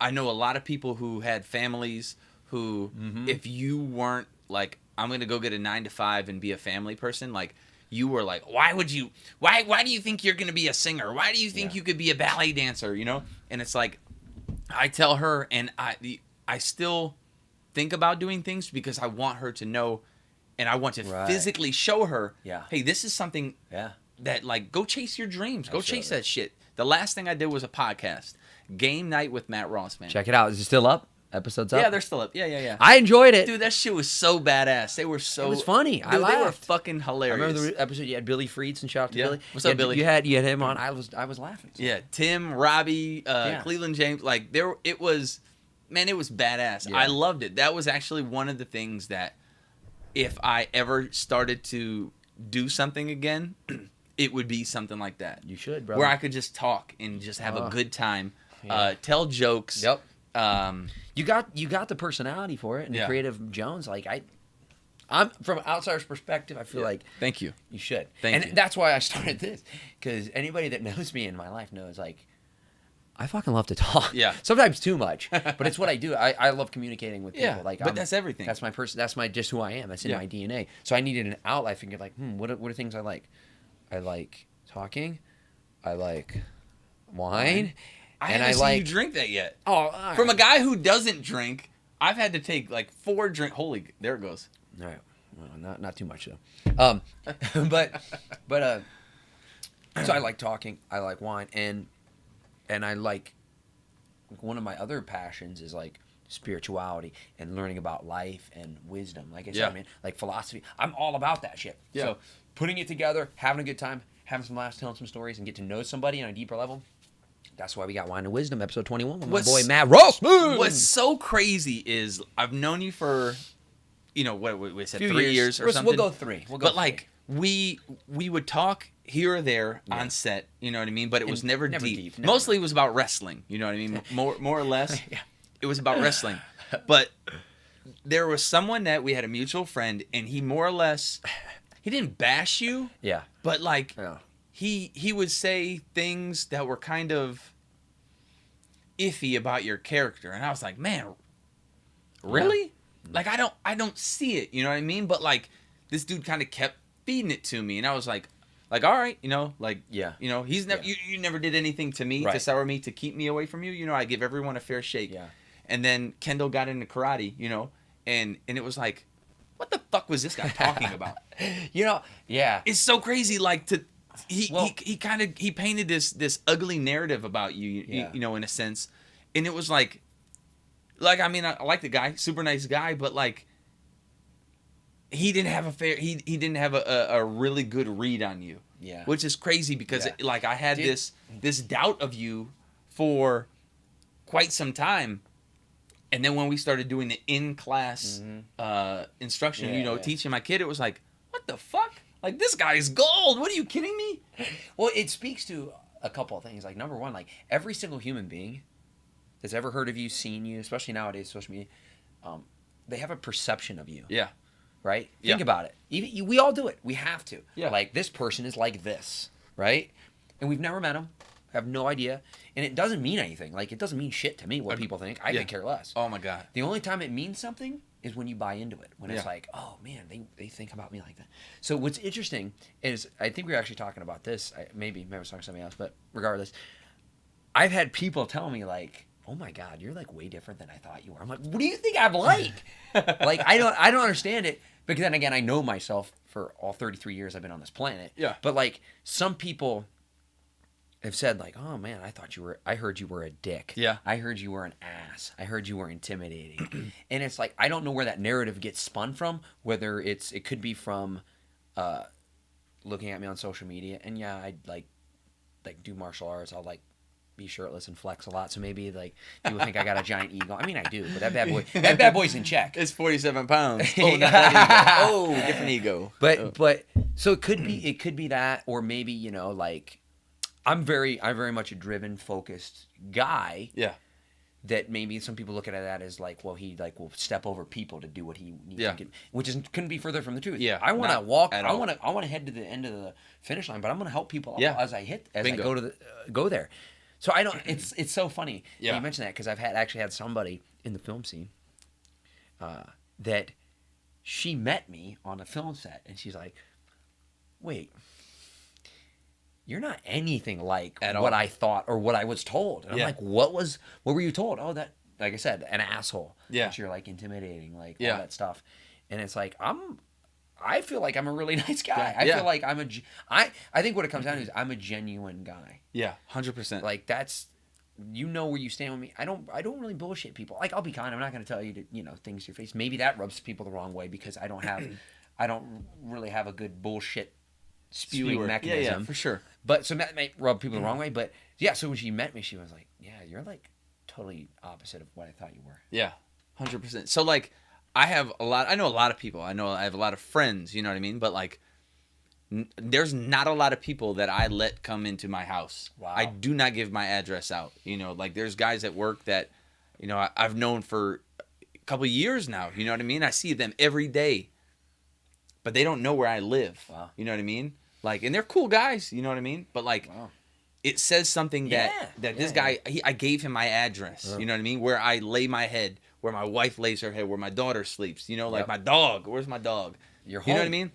I know a lot of people who had families who, if you weren't like, I'm going to go get a 9-to-5 and be a family person, like, you were like, why do you think you're going to be a singer? Why do you think you could be a ballet dancer? You know? And it's like, I tell her, and I still think about doing things because I want her to know, and I want to physically show her, hey, this is something that, like, go chase your dreams. Absolutely. Go chase that shit. The last thing I did was a podcast, Game Night with Matt Rossman. Check it out. Is it still up? Episodes up? Yeah, they're still up. Yeah. I enjoyed it. Dude, that shit was so badass. They were so... It was funny. Dude, I laughed. They were fucking hilarious. I remember the episode you had Billy Friedson, shout out to Billy. What's up, Billy? You had him on. I was laughing. So. Yeah, Tim, Robbie, Cleveland James, like it was badass. Yeah. I loved it. That was actually one of the things that if I ever started to do something again, it would be something like that. You should, bro. Where I could just talk and just have a good time, tell jokes. Yep. You got the personality for it, and the creative Jones. Like I'm from an outsider's perspective. I feel like thank you. You should. Thank you. That's why I started this, because anybody that knows me in my life knows, like, I fucking love to talk. Yeah. Sometimes too much, but it's what I do. I love communicating with people. Yeah. Like, but that's everything. That's my person. That's just who I am. That's in my DNA. So I needed an outlet. I figured, like, what are things I like? I like talking. I like wine. I haven't seen you drink that yet. Oh, from a guy who doesn't drink, I've had to take like 4 drinks. Holy, there it goes. All right, well, not too much though. But so I like talking. I like wine, and I like, one of my other passions is like spirituality and learning about life and wisdom. Like I said, man, like philosophy. I'm all about that shit. Yeah. So putting it together, having a good time, having some laughs, telling some stories, and get to know somebody on a deeper level. That's why we got Wine and Wisdom, episode 21, with my boy Matt Rossman. What's so crazy is I've known you for, you know, what we said, 3 years or something. We'll go 3. But like we would talk here or there on set, you know what I mean? But it was never deep. Mostly it was about wrestling, you know what I mean? More or less. It was about wrestling. But there was someone that we had a mutual friend, and he more or less, he didn't bash you. Yeah. But like... Yeah. He would say things that were kind of iffy about your character, and I was like, man, really? Yeah. Like I don't see it, you know what I mean? But like this dude kind of kept feeding it to me, and I was like all right, you know, like you know, he's never you never did anything to me to sour me, to keep me away from you, you know. I give everyone a fair shake. Yeah. And then Kendall got into karate, you know, and it was like, what the fuck was this guy talking about? You know, it's so crazy, like to. He painted this ugly narrative about you, you know, in a sense, And it was like I mean, I like the guy, super nice guy, but like he didn't have he didn't have a really good read on you. Yeah. Which is crazy because like I had Dude. this doubt of you for quite some time. And then when we started doing the in-class instruction, teaching my kid, it was like, what the fuck? Like, this guy's gold. What, are you kidding me? Well, it speaks to a couple of things. Like, number one, like, every single human being that's ever heard of you, seen you, especially nowadays, social media, they have a perception of you. Yeah. Right? Think about it. Even, we all do it. We have to. Yeah. Like, this person is like this, right? And we've never met him. Have no idea. And it doesn't mean anything. Like, it doesn't mean shit to me what people think. I could care less. Oh, my God. The only time it means something is when you buy into it. When it's like, oh, man, they think about me like that. So what's interesting is, I think we were actually talking about this. Maybe I was talking to somebody else, but regardless, I've had people tell me, like, oh, my God, you're, like, way different than I thought you were. I'm like, what do you think I'm like? Like, I don't understand it. Because then, again, I know myself for all 33 years I've been on this planet. Yeah. But, like, some people have said, like, oh man, I heard you were a dick. Yeah. I heard you were an ass. I heard you were intimidating. And it's like, I don't know where that narrative gets spun from, whether it could be from looking at me on social media. And yeah, I like do martial arts. I'll like be shirtless and flex a lot. So maybe like people think I got a giant ego. I mean, I do, but that bad boy's in check. It's 47 pounds. Oh, not that ego. Oh, different ego. But so it could be that, or maybe, like, I'm very much a driven, focused guy. Yeah. That maybe some people look at that as like, well, he like will step over people to do what he needs to get, which couldn't be further from the truth. Yeah. I want to walk. I all. want to head to the end of the finish line, but I'm going to help people as I Bingo. go there. So I don't. It's so funny that you mentioned that, because I've actually had somebody in the film scene that she met me on a film set, and she's like, wait, you're not anything like what I thought or what I was told. And I'm like, what were you told? Oh, that, like I said, an asshole. Yeah. That you're like intimidating, like all that stuff. And it's like, I feel like I'm a really nice guy. I feel like I think what it comes down to is I'm a genuine guy. Yeah, 100%. Like, that's, where you stand with me. I don't really bullshit people. Like, I'll be kind. I'm not going to tell you to, things to your face. Maybe that rubs people the wrong way, because I don't really have a good bullshit spewing mechanism. Yeah, for sure. But so that might rub people the wrong way. But yeah, so when she met me, she was like, yeah, you're like totally opposite of what I thought you were. Yeah, 100%. So like, I know a lot of people. I have a lot of friends, you know what I mean? But like, there's not a lot of people that I let come into my house. Wow. I do not give my address out. Like, there's guys at work that, I've known for a couple of years now. You know what I mean? I see them every day, but they don't know where I live. Wow. You know what I mean? Like, and they're cool guys. You know what I mean? But like, it says something that this guy, I gave him my address. You know what I mean? Where I lay my head, where my wife lays her head, where my daughter sleeps. Like my dog. Where's my dog? Your home. You know what I mean?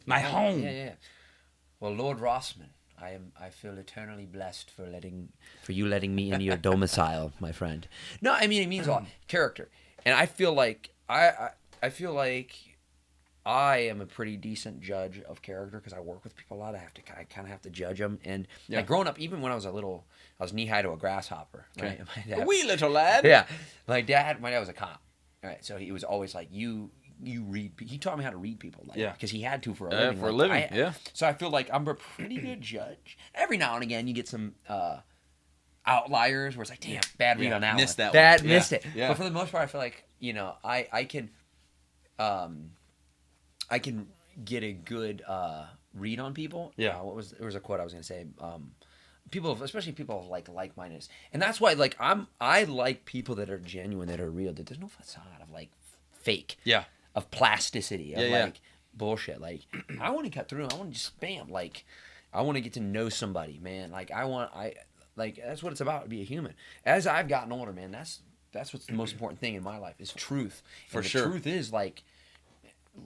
My home. Yeah. Well, Lord Rossman, I feel eternally blessed for you letting me into your domicile, my friend. No, I mean, it means a lot. Character. And I feel like I feel like I am a pretty decent judge of character, because I work with people a lot. I kind of have to judge them. And like, growing up, even when I was I was knee high to a grasshopper. Right? Okay. A wee little lad. Yeah. My dad was a cop. All right. So he was always like, you read. He taught me how to read people. Like, because he had to for a living. For a living. So I feel like I'm a pretty good judge. Every now and again, you get some outliers where it's like, damn, bad read on that missed one. that one. Missed it. Yeah. But for the most part, I feel like, I can get a good read on people. Yeah. There was a quote I was gonna say. People, especially people of like-mindedness, and that's why I like people that are genuine, that are real. That there's no facade of like fake. Yeah. Of plasticity. Of Yeah. like bullshit. Like, I want to cut through. I want to just spam. Like, I want to get to know somebody, man. Like, that's what it's about, to be a human. As I've gotten older, man, that's what's the most important thing in my life, is truth. For sure. The truth is like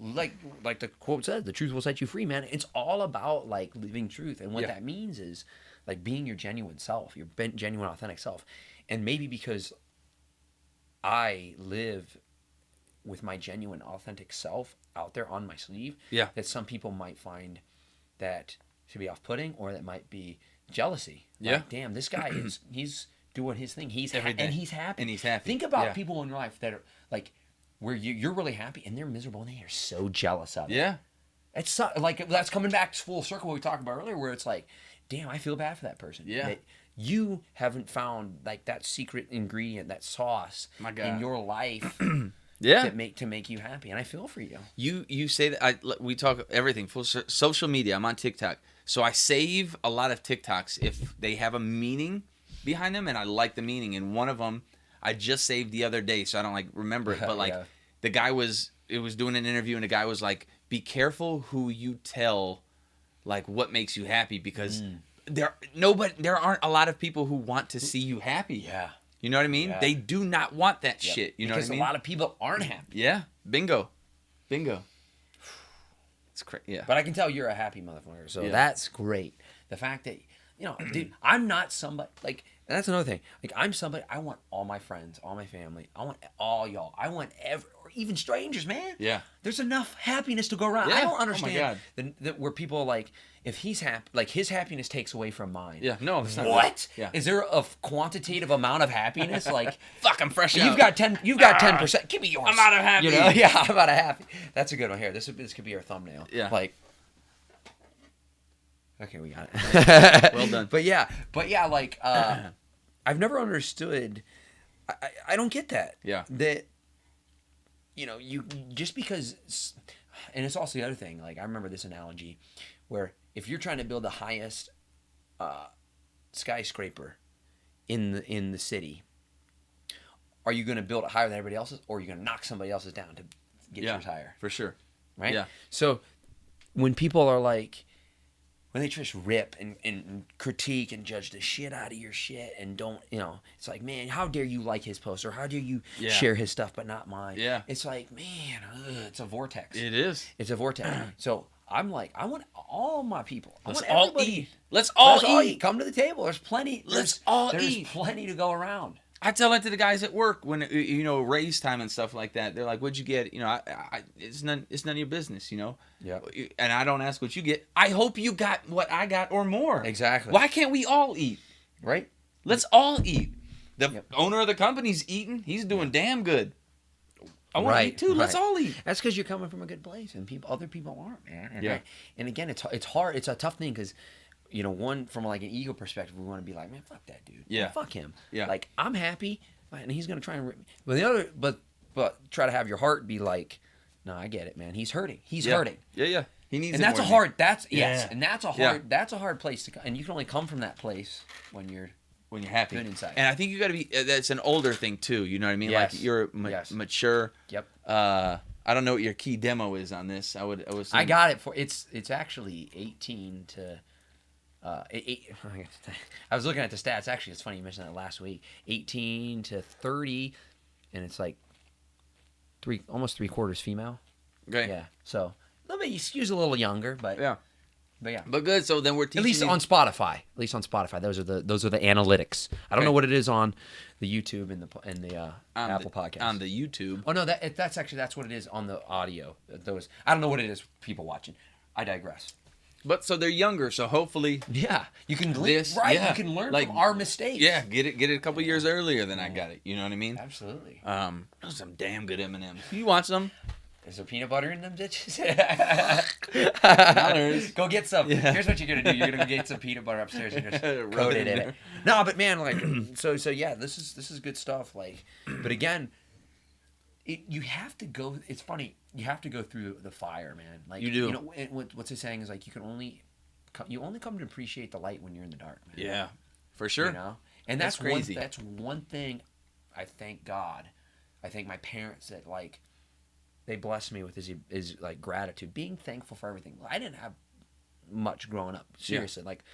the quote says, the truth will set you free, man. It's all about like living truth. And what that means is like being your genuine self, your genuine, authentic self. And maybe because I live with my genuine, authentic self out there on my sleeve, that some people might find that to be off-putting, or that might be jealousy. Like, damn, this guy he's doing his thing. Every day. And he's happy. And he's happy. Think about Yeah. people in your life that are like where you're really happy and they're miserable and they are so jealous of it. Yeah. It's like that's coming back full circle what we talked about earlier, where it's like, damn, I feel bad for that person. Yeah. That you haven't found like that secret ingredient, that sauce My God. in your life Yeah. to make you happy, and I feel for you. You say that we talk everything full social media. I'm on TikTok, so I save a lot of TikToks if they have a meaning behind them, and I like the meaning. And one of them I just saved the other day, so I don't like remember it, but like Yeah. the guy was doing an interview, and the guy was like, "Be careful who you tell, like what makes you happy, because there aren't a lot of people who want to see you happy. Yeah. You know what I mean? Yeah. They do not want that Yep. shit. You know because what I mean? a lot of people aren't happy. Yeah. Bingo. It's crazy. Yeah. But I can tell you're a happy motherfucker, so Yeah. that's great. The fact that dude, I'm not somebody like. And that's another thing. Like, I'm somebody. I want all my friends, all my family. I want all y'all. I want or even strangers, man. Yeah. There's enough happiness to go around. Yeah. I don't Oh my understand that where people are like, if he's happy, like his happiness takes away from mine. Yeah. No, that's not What? Yeah. Is there a quantitative amount of happiness? Like, Fuck, I'm fresh you've out. got 10. You've got 10%. Give me yours. I'm out of happy. You know? Yeah, I'm out of happy. That's a good one here. This could be our thumbnail. Yeah. Like. Okay, we got it. Well done. But yeah, like I've never understood. I don't get that. Yeah. That you just because, and it's also the other thing. Like I remember this analogy, where if you're trying to build the highest skyscraper in the city, are you going to build it higher than everybody else's, or are you going to knock somebody else's down to get yours higher? For sure. Right? Yeah. So when people are like, when they just rip and critique and judge the shit out of your shit and don't, it's like, man, how dare you like his post, or how dare you share his stuff but not mine? Yeah. It's like, man, it's a vortex. It is. It's a vortex. So I'm like, I want all my people. Let's I want all everybody. eat. Let's all eat. Come to the table. There's plenty. Let's all there's eat. plenty to go around. I tell that to the guys at work when raise time and stuff like that. They're like, "What'd you get?" It's none of your business, Yeah. And I don't ask what you get. I hope you got what I got or more. Exactly. Why can't we all eat? Right? Let's all eat. The owner of the company's eating. He's doing damn good. I want to eat too. Let's all eat. That's because you're coming from a good place, and other people aren't, man. Yeah. And again, it's hard. It's a tough thing because, one from like an ego perspective, we want to be like, man, fuck that dude. Yeah. Man, fuck him. Yeah. Like I'm happy, and he's gonna try and rip me. But the other, but try to have your heart be like, no, I get it, man. He's hurting. He's hurting. Yeah. He needs. And it that's a more hard. That's Yeah. yes. And that's a hard. Yeah. That's a hard place to come. And you can only come from that place when you're happy. good inside. And I think you got to be. That's an older thing too. You know what I mean? Yes. Like you're Yes. mature. Yep. I don't know what your key demo is on this. I got it for it's actually 18 to. I was looking at the stats. Actually, it's funny you mentioned that last week. 18 to 30, and it's like almost 3/4 female. Okay. Yeah. So a little bit skews a little younger, but Yeah. yeah. But good. So then we're teaching. At least on Spotify. Those are the analytics. I don't know what it is on the YouTube and the Apple Podcast. On the YouTube. Oh no, that's what it is on the audio. Those I don't know what it is. People watching. I digress. But so they're younger. So hopefully. Yeah, you can This, right. yeah. You can learn Like, from our mistakes. Yeah. Get it a couple years earlier than I got it. You know what I mean? Absolutely. Those are some damn good M&Ms. You want some? Is there peanut butter in them bitches? there is. Go get some. Yeah. Here's what you're gonna do. You're gonna get some peanut butter upstairs and just Rub coat it it in in there. it. No, but man, like, so yeah, this is good stuff. Like, but again, you have to go. It's funny. You have to go through the fire, man. Like You do. What's it saying is like you only come to appreciate the light when you're in the dark, man. Yeah. For sure. And That's crazy. That's one thing. I thank God. I thank my parents that like. They blessed me with is like gratitude, being thankful for everything. I didn't have much growing up. Seriously, like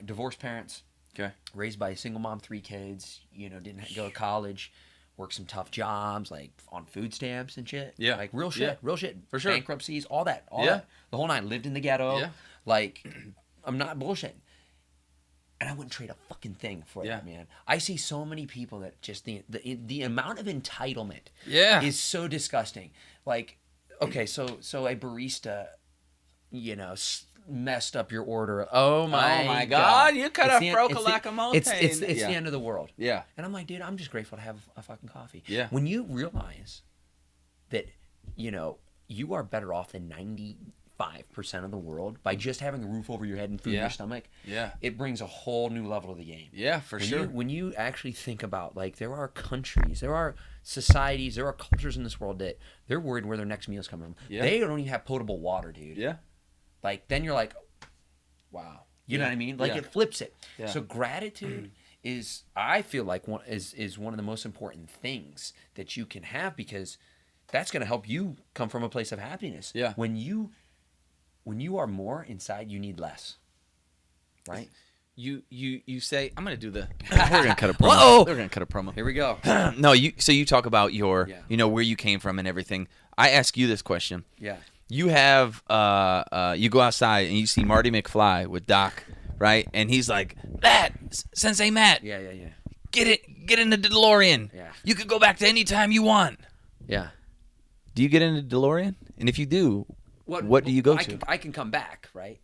divorced parents, Okay. raised by a single mom, 3 kids. Didn't go to college, worked some tough jobs like on food stamps and shit. Yeah. like real Yeah. shit For sure. Bankruptcies, all that, Yeah. that. The whole nine. Lived in the ghetto. Yeah. Like I'm not bullshitting. And I wouldn't trade a fucking thing for Yeah. that, man. I see so many people that just the amount of entitlement Yeah. is so disgusting. Like, okay, so a barista, messed up your order. Oh my God. You could have It's broke a it's lack of mold. It's the end of the world. Yeah. And I'm like, dude, I'm just grateful to have a fucking coffee. Yeah. When you realize that, you are better off than 95% of the world by just having a roof over your head and food in your stomach. Yeah. It brings a whole new level to the game. Yeah, for sure. When you actually think about, like, there are countries, there are societies, there are cultures in this world that they're worried where their next meal is coming from. Yeah. They don't even have potable water, dude. Yeah. Like, then you're like, wow. You know what I mean? Like, it flips it. Yeah. So gratitude is, I feel like, is one of the most important things that you can have, because that's going to help you come from a place of happiness. Yeah. When you are more inside, you need less. Right? You say, I'm gonna do the. We're gonna cut a promo. Uh-oh. We're gonna cut a promo. Here we go. No, so you talk about your, where you came from and everything. I ask you this question. Yeah. You have, you go outside and you see Marty McFly with Doc, right? And he's like, Sensei Matt. Yeah. Get in the DeLorean. Yeah. You could go back to any time you want. Yeah. Do you get in the DeLorean? And if you do, what do you go to? I can come back, right?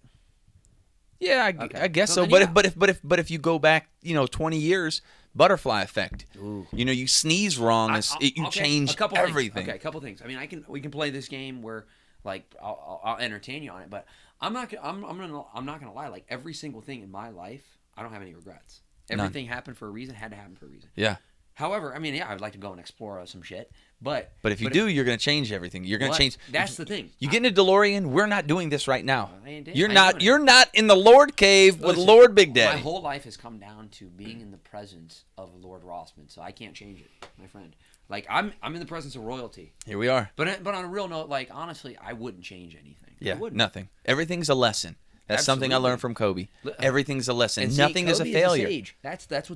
Yeah, Okay. I guess So so. then, But if you go back, 20 years, butterfly effect. Ooh. You sneeze wrong, you change everything. Okay, a couple things. I mean, we can play this game where, like, I'll entertain you on it, but I'm not gonna lie. Like, every single thing in my life, I don't have any regrets. Everything happened for a reason. Had to happen for a reason. Yeah. However, I mean, I'd like to go and explore some shit, but if you do, you're gonna change everything. You're gonna change. That's the thing. You get in a DeLorean. We're not doing this right now. You're doing it. not in the Lord cave with Listen, Lord Big Daddy. My whole life has come down to being in the presence of Lord Rossman, so I can't change it, my friend. Like, I'm in the presence of royalty. Here we are. But on a real note, like, honestly, I wouldn't change anything. Yeah, I wouldn't. nothing. Everything's a lesson. That's something I learned from Kobe. Everything's a lesson. And Nothing is a Kobe failure. sage. That's that's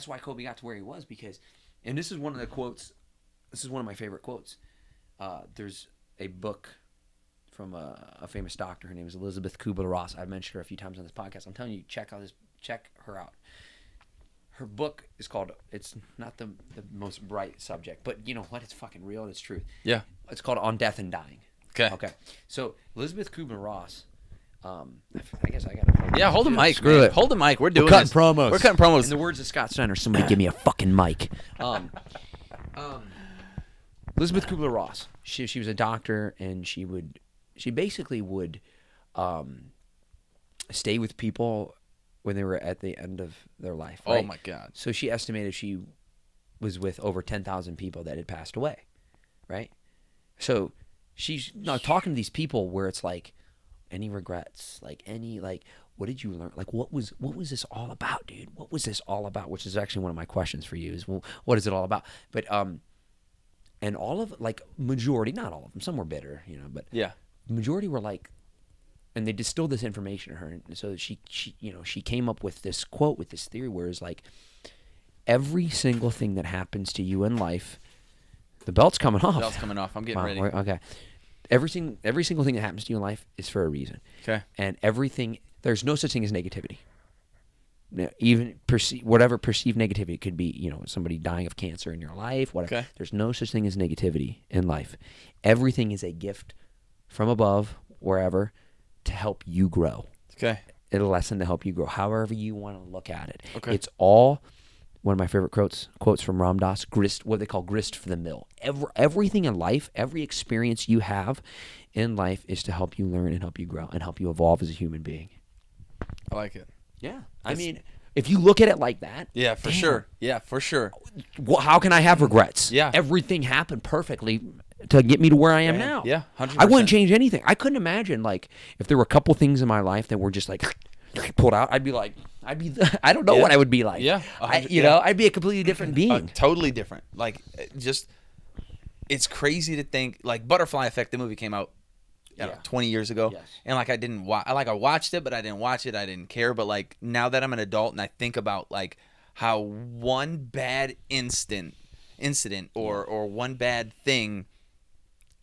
why Kobe got to where he was, because, and this is one of the quotes. This is one of my favorite quotes. There's a book from a famous doctor. Her name is Elizabeth Kubler-Ross. I've mentioned her a few times on this podcast. I'm telling you, check her out. Her book is called, it's not the most bright subject, but you know what? It's fucking real and it's truth. Yeah. It's called On Death and Dying. Okay. So Elizabeth Kubler-Ross, I guess I got to. Yeah, hold the mic. Screw man. it. Hold the mic. We're doing cutting this. promos. We're cutting promos. In the words of Scott Steiner, somebody give me a fucking mic. Elizabeth Kubler-Ross. She was a doctor, and she basically would stay with people when they were at the end of their life. Right? Oh my God. So she estimated she was with over 10,000 people that had passed away, right? So she's talking to these people where it's like, any regrets, what did you learn? Like, what was this all about, dude? What was this all about? Which is actually one of my questions for you is, well, what is it all about? But and all of, like, majority, not all of them, some were bitter, but yeah, the majority were like, and they distilled this information to her, and so she came up with this quote, with this theory where it's like, every single thing that happens to you in life, the belt's coming off. The belt's coming off. I'm getting ready. Okay. Every single thing that happens to you in life is for a reason. Okay. And there's no such thing as negativity. Now, even whatever perceived negativity could be, somebody dying of cancer in your life, whatever. Okay. There's no such thing as negativity in life. Everything is a gift from above, wherever, to help you grow. Okay. It's a lesson to help you grow, however you want to look at it. Okay. It's all one of my favorite quotes from Ram Dass, what they call grist for the mill. Everything in life, every experience you have in life is to help you learn and help you grow and help you evolve as a human being. I like it. Yeah. I mean, if you look at it like that. Yeah, for sure. Yeah, for sure. Well, how can I have regrets? Yeah. Everything happened perfectly to get me to where I am now. Yeah, 100%. I wouldn't change anything. I couldn't imagine, like, if there were a couple things in my life that were just, like, pulled out, I don't know what I would be like. Yeah. I'd be a completely different being. Totally different. Like, it's crazy to think, like, Butterfly Effect, the movie came out 20 years ago. Yes. And, like, I watched it, but I didn't watch it. I didn't care. But, like, now that I'm an adult and I think about, like, how one bad incident or one bad thing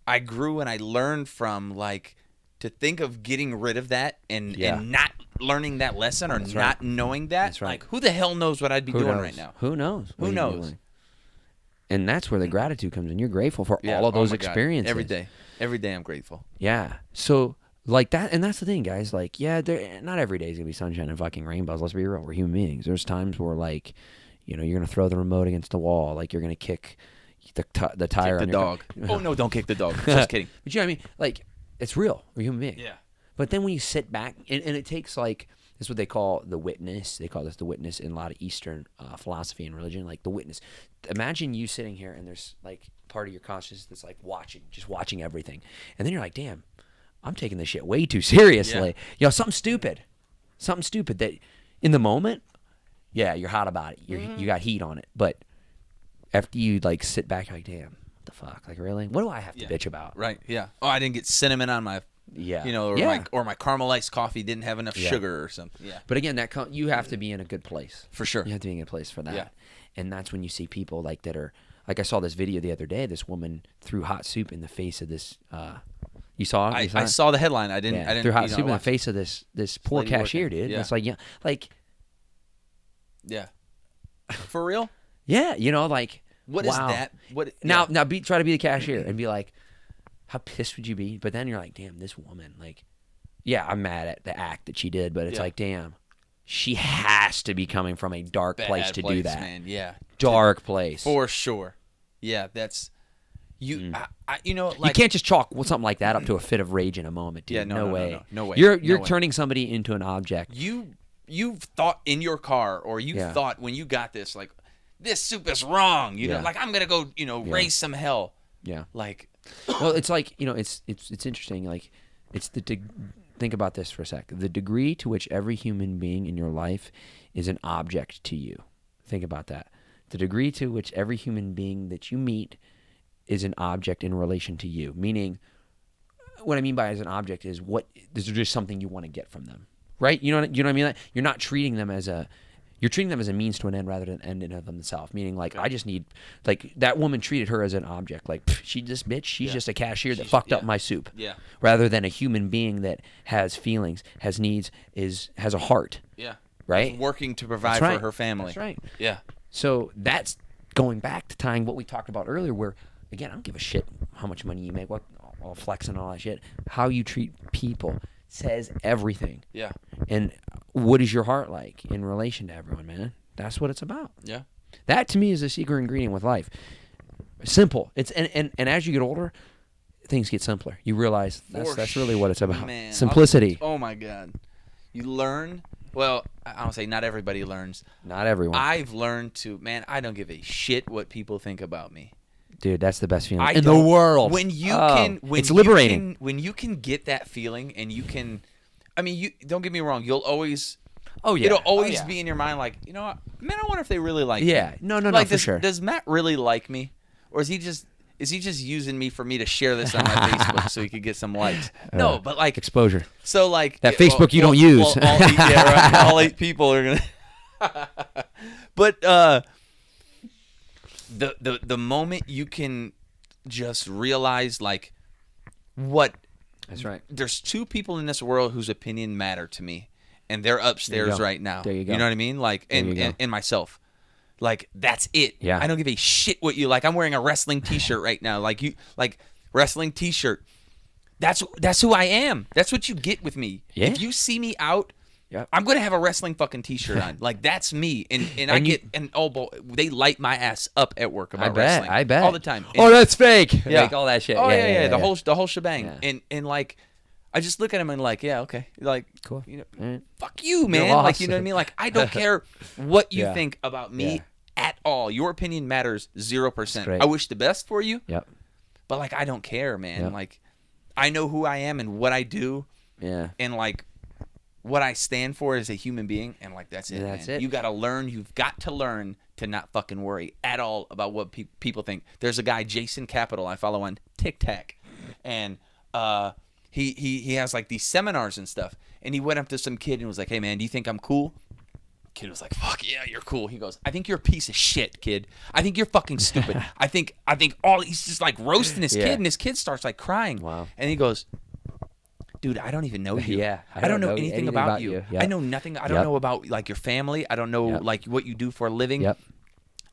I grew and I learned from, like, to think of getting rid of that and not learning that lesson or not knowing that. That's right. Like, who the hell knows what I'd be doing right now? Who knows? Who knows? And that's where the gratitude comes in. You're grateful for all of those experiences. Every day I'm grateful. Yeah. So Like that, and that's the thing, guys. Like, yeah, not every day is gonna be sunshine and fucking rainbows. Let's be real. We're human beings. There's times where, like, you know, you're gonna throw the remote against the wall. Like, you're gonna kick the tire. Kick the on dog. Oh no, don't kick the dog. Just kidding. But you know what I mean? Like, it's real. We're human beings. Yeah. But then when you sit back, and it takes, like, this is what they call the witness. They call this the witness in a lot of Eastern philosophy and religion, like the witness. Imagine you sitting here, and there's, like, part of your consciousness that's, like, just watching everything. And then you're like, damn, I'm taking this shit way too seriously. Yeah. You know, something stupid that in the moment, yeah, you're hot about it. You got heat on it. But after you, like, sit back, you're like, damn, what the fuck? Like, really? What do I have to bitch about? Right. Yeah. Oh, I didn't get cinnamon on my, Yeah. you know, or my caramelized coffee didn't have enough sugar or something. Yeah. But again, you have to be in a good place. For sure. You have to be in a good place for that. Yeah. And that's when you see people like that are, like, I saw this video the other day. This woman threw hot soup in the face of this. You saw it? I saw the headline. I didn't. Threw hot soup in the face of this poor lady cashier, working. dude. Yeah. It's like, yeah, like, yeah. For real? yeah, you know, like, What is wow. that? What Now try to be the cashier and be like, how pissed would you be? But then you're like, damn, this woman, like, yeah, I'm mad at the act that she did, but it's like, damn, she has to be coming from a dark place to do that. Man. Yeah. Dark place. For sure. Yeah, that's you. You know, like, you can't just chalk something like that up to a fit of rage in a moment, dude. Yeah, no way. No way. You're No way. turning somebody into an object. You've thought in your car, or you thought when you got this, like, this soup is wrong. You know, like, I'm gonna go, you know, raise some hell. Yeah. Like, well, it's like, you know, it's interesting. Like, it's think about this for a sec. The degree to which every human being in your life is an object to you. Think about that. The degree to which every human being that you meet is an object in relation to you. Meaning, what I mean by as an object is this is just something you want to get from them, right? You know what I mean? Like, you're not treating them as you're treating them as a means to an end rather than an end in of themselves. Meaning, like, I just need, like, that woman treated her as an object. Like, she's just a cashier that fucked up my soup. Yeah. Rather than a human being that has feelings, has needs, has a heart. yeah. Right? Working to provide That's right. for her family. That's right. Yeah. So that's going back to tying what we talked about earlier, where, again, I don't give a shit how much money you make, what all flex and all that shit. How you treat people says everything. Yeah. And what is your heart like in relation to everyone, man? That's what it's about. Yeah. That, to me, is the secret ingredient with life. Simple. It's and as you get older, things get simpler. You realize that's really what it's about. Man. Simplicity. Oh my God. You learn. Well, I don't say not everybody learns. Not everyone. I've learned to, man, I don't give a shit what people think about me. Dude, that's the best feeling I in the don't- world. When you it's liberating. when you can get that feeling, and you can, I mean, you don't get me wrong. You'll always, it'll always be in your mind, like, you know what, man, I wonder if they really like me. Yeah, no, Like, for sure. Does Matt really like me, or is he just using me for me to share this on my Facebook so he could get some likes? No, but like exposure. So like that Facebook you don't use. All 8, right, all 8 people are gonna. But the moment you can just realize, like, what. That's right. There's 2 people in this world whose opinion matter to me, and they're upstairs right now. There you go. You know what I mean? Like, and myself. Like, that's it. Yeah. I don't give a shit what you like. I'm wearing a wrestling T-shirt right now. Like, wrestling T-shirt. That's who I am. That's what you get with me. Yeah. If you see me out, Yep. I'm gonna have a wrestling fucking T-shirt on. Like, that's me. And boy, they light my ass up at work about wrestling. I bet all the time. Oh, that's fake. Yeah. Like all that shit. Oh yeah. The whole shebang. Yeah. And like, I just look at him and like, yeah, okay, like, Cool. You know, All right. fuck you, man. You're Like, you know what I mean? Like, I don't care what you Yeah. think about me Yeah. at all. Your opinion matters 0%. great. I wish the best for you, Yep. but like, I don't care, man. Yep. Like, I know who I am and what I do, Yeah. and like what I stand for as a human being, and like, that's it. Yeah, that's man. it. You've got to learn to not fucking worry at all about what people think. There's a guy, Jason Capital, I follow on Tik Tok, and he has like these seminars and stuff, and he went up to some kid and was like, hey man, do you think I'm cool? Kid was like, fuck yeah, you're cool. He goes, I think you're a piece of shit, kid. I think you're fucking stupid. I think he's just like roasting his kid, and his kid starts like crying. Wow. And he goes, dude, I don't even know you. Yeah, I don't know anything about you. Yep. I know nothing. I don't know about like your family. I don't know like what you do for a living. Yep.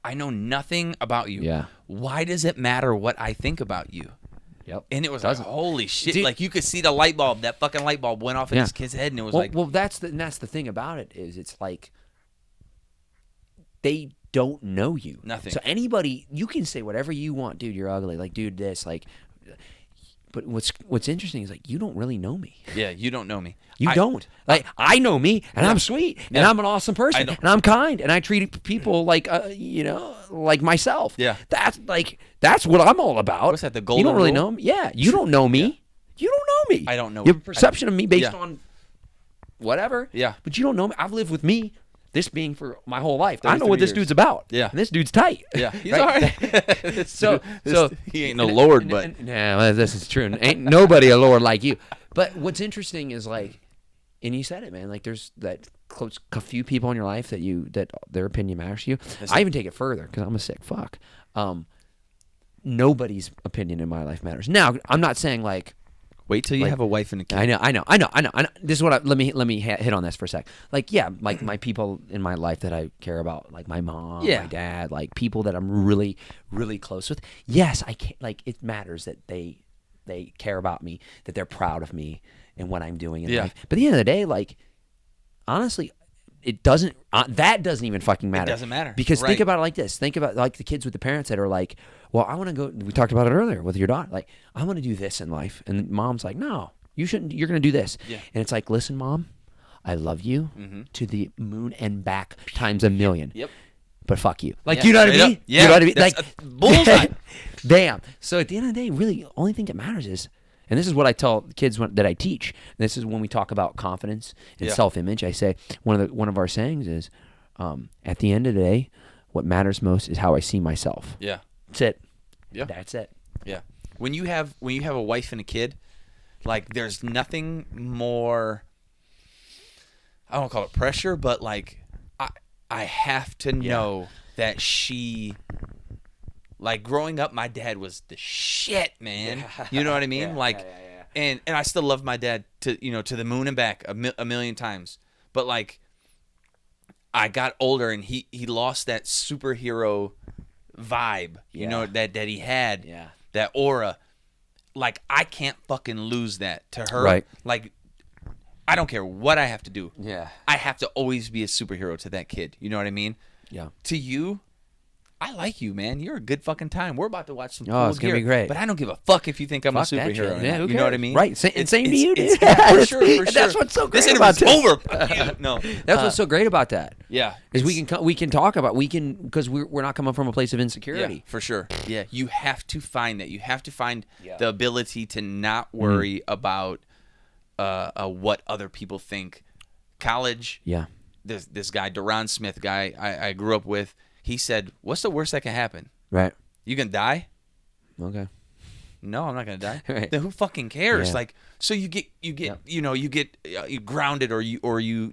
I know nothing about you. Yeah. Why does it matter what I think about you? Yep. And it was like, holy shit. Dude. Like, you could see the light bulb. That fucking light bulb went off in this kid's head, and it was like... Well, that's the thing about it is it's like they don't know you. Nothing. So anybody, you can say whatever you want. Dude, you're ugly. Like, dude, this. Like, but what's interesting is, like, you don't really know me. Yeah, you don't know me. You don't. Like, I know me, and I'm sweet, and I'm an awesome person, and I'm kind, and I treat people like, like myself. Yeah. That's what I'm all about. What's that, the golden You don't really rule? know me. Yeah, you don't know me. Yeah. You don't know me. I don't know. Your perception of me based Yeah. on whatever. Yeah. But you don't know me. I've lived with me, this being for my whole life. I know 33 what this years. dude's about. Yeah. And this dude's tight. Yeah, he's Right? all right. So he ain't no lord, but... Nah, this is true. Ain't nobody a lord like you. But what's interesting is, like, and you said it, man. Like, there's that a few people in your life that their opinion matters to you. I even take it further because I'm a sick fuck. Nobody's opinion in my life matters. Now, I'm not saying like. Wait till you have a wife and a kid. I know. This is what let me hit on this for a sec. Like, yeah, like my people in my life that I care about, like my mom, my dad, like people that I'm really, really close with. Yes, I can't. Like, it matters that they care about me, that they're proud of me and what I'm doing in life. But at the end of the day, like, honestly, it doesn't. That doesn't even fucking matter. It doesn't matter. Because think about it like this. Think about like the kids with the parents that are like, well, I want to go. We talked about it earlier with your daughter. Like, I want to do this in life, and mom's like, no, you shouldn't. You're going to do this. Yeah. And it's like, listen, mom, I love you to the moon and back times a million. Yep. But fuck you. Like, you know what I mean? Yeah. You know what I mean? Like, bullseye. Damn. So at the end of the day, really, the only thing that matters is, and this is what I tell kids that I teach. And this is when we talk about confidence and self-image. I say one of our sayings is, at the end of the day, what matters most is how I see myself. Yeah. That's it. Yeah. That's it. Yeah. When you have a wife and a kid, like, there's nothing more, I don't call it pressure, but like I have to know that she, like, growing up, my dad was the shit, man. You know what I mean? And I still love my dad to the moon and back a million times. But like, I got older and he lost that superhero vibe, that he had, that aura. Like, I can't fucking lose that to her. Right. Like, I don't care what I have to do. Yeah. I have to always be a superhero to that kid. You know what I mean? Yeah. To you, I like you, man. You're a good fucking time. We're about to watch some it's gonna be great. But I don't give a fuck if you think I'm a superhero. Or not. You know what I mean? Right. And same to you, dude. For sure. That's what's so great this about interview's that. over. Fuck you. No. That's what's so great about that. Yeah. Is we can talk about because we're not coming from a place of insecurity. Yeah, for sure. Yeah. You have to find that. You have to find the ability to not worry about what other people think. College. Yeah. This guy, Duran Smith guy I grew up with, he said, what's the worst that can happen? Right. You can die? Okay. No, I'm not gonna die. Right. Then who fucking cares? Yeah. Like, so you get you grounded or you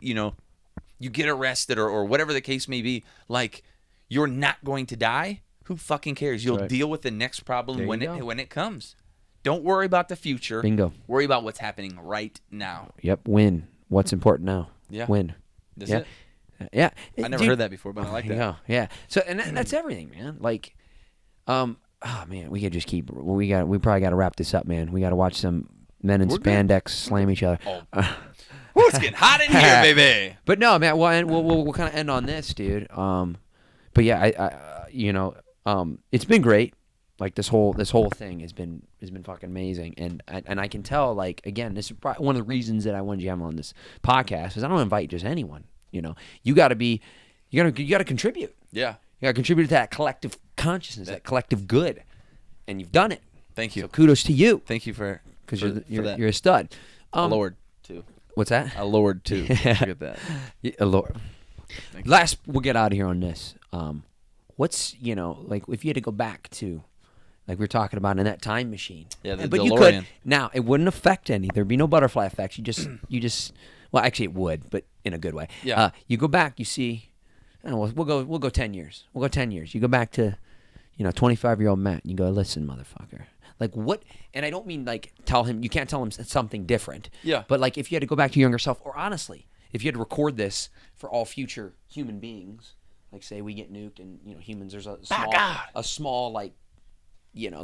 get arrested or whatever the case may be. Like, you're not going to die. Who fucking cares? You'll deal with the next problem when it comes. Don't worry about the future. Bingo. Worry about what's happening right now. Yep. Win. What's important now? Yeah. Win. That's it. Yeah. I never heard that before, but I like that. Yeah. So and that's everything, man. Like, oh man, we could just keep. We probably got to wrap this up, man. We got to watch some men in spandex slam each other. Oh. It's getting hot in here, baby. But no, man. We'll kind of end on this, dude. But yeah, it's been great. Like, this whole thing has been fucking amazing, and I can tell, like, again, this is probably one of the reasons that I wanted you to have on this podcast is I don't invite just anyone. You got to contribute. Yeah. You got to contribute to that collective consciousness, that collective good, and you've done it. Thank you. So kudos to you. Thank you for you're a stud. A lord too. What's that? A lord too. Forget that. A lord. Last, we'll get out of here on this. What's like if you had to go back to, like we were talking about in that time machine. Yeah, the but DeLorean. You could now. It wouldn't affect any. There'd be no butterfly effects. You just. Well, actually, it would, but in a good way. Yeah. You go back. You see. We'll go 10 years. We'll go 10 years. You go back to, 25-year-old Matt. And you go, listen, motherfucker. Like, what? And I don't mean like tell him. You can't tell him something different. Yeah. But like, if you had to go back to your younger self, or honestly, if you had to record this for all future human beings, like say we get nuked and humans, there's a small like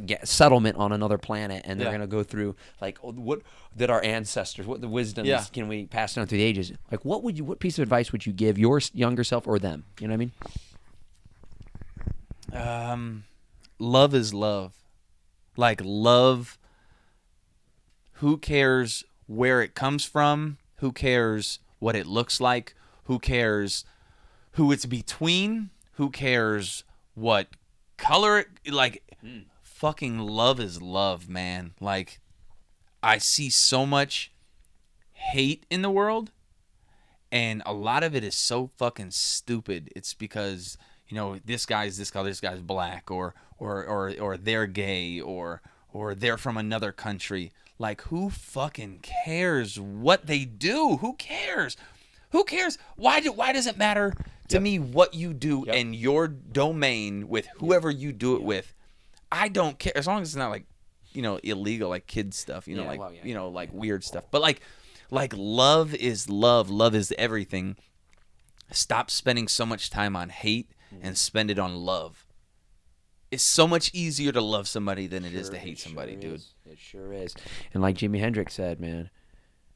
get settlement on another planet, and they're Yeah. gonna go through like what did our ancestors, what the wisdoms can we pass down through the ages? Like, what piece of advice would you give your younger self or them? You know what I mean? Love is love. Like, love. Who cares where it comes from? Who cares what it looks like? Who cares who it's between? Who cares what color it, like, fucking love is love, man. Like, I see so much hate in the world, and a lot of it is so fucking stupid. It's because, this guy's this color, this guy's black, or they're gay, or they're from another country. Like, who fucking cares what they do? Who cares? Who cares? Why does it matter to me what you do in your domain with whoever you do it with? I don't care, as long as it's not like, illegal, like kid stuff, like weird stuff. But like love is love. Love is everything. Stop spending so much time on hate and spend it on love. It's so much easier to love somebody than it is to hate somebody, dude. It sure is. And like Jimi Hendrix said, man,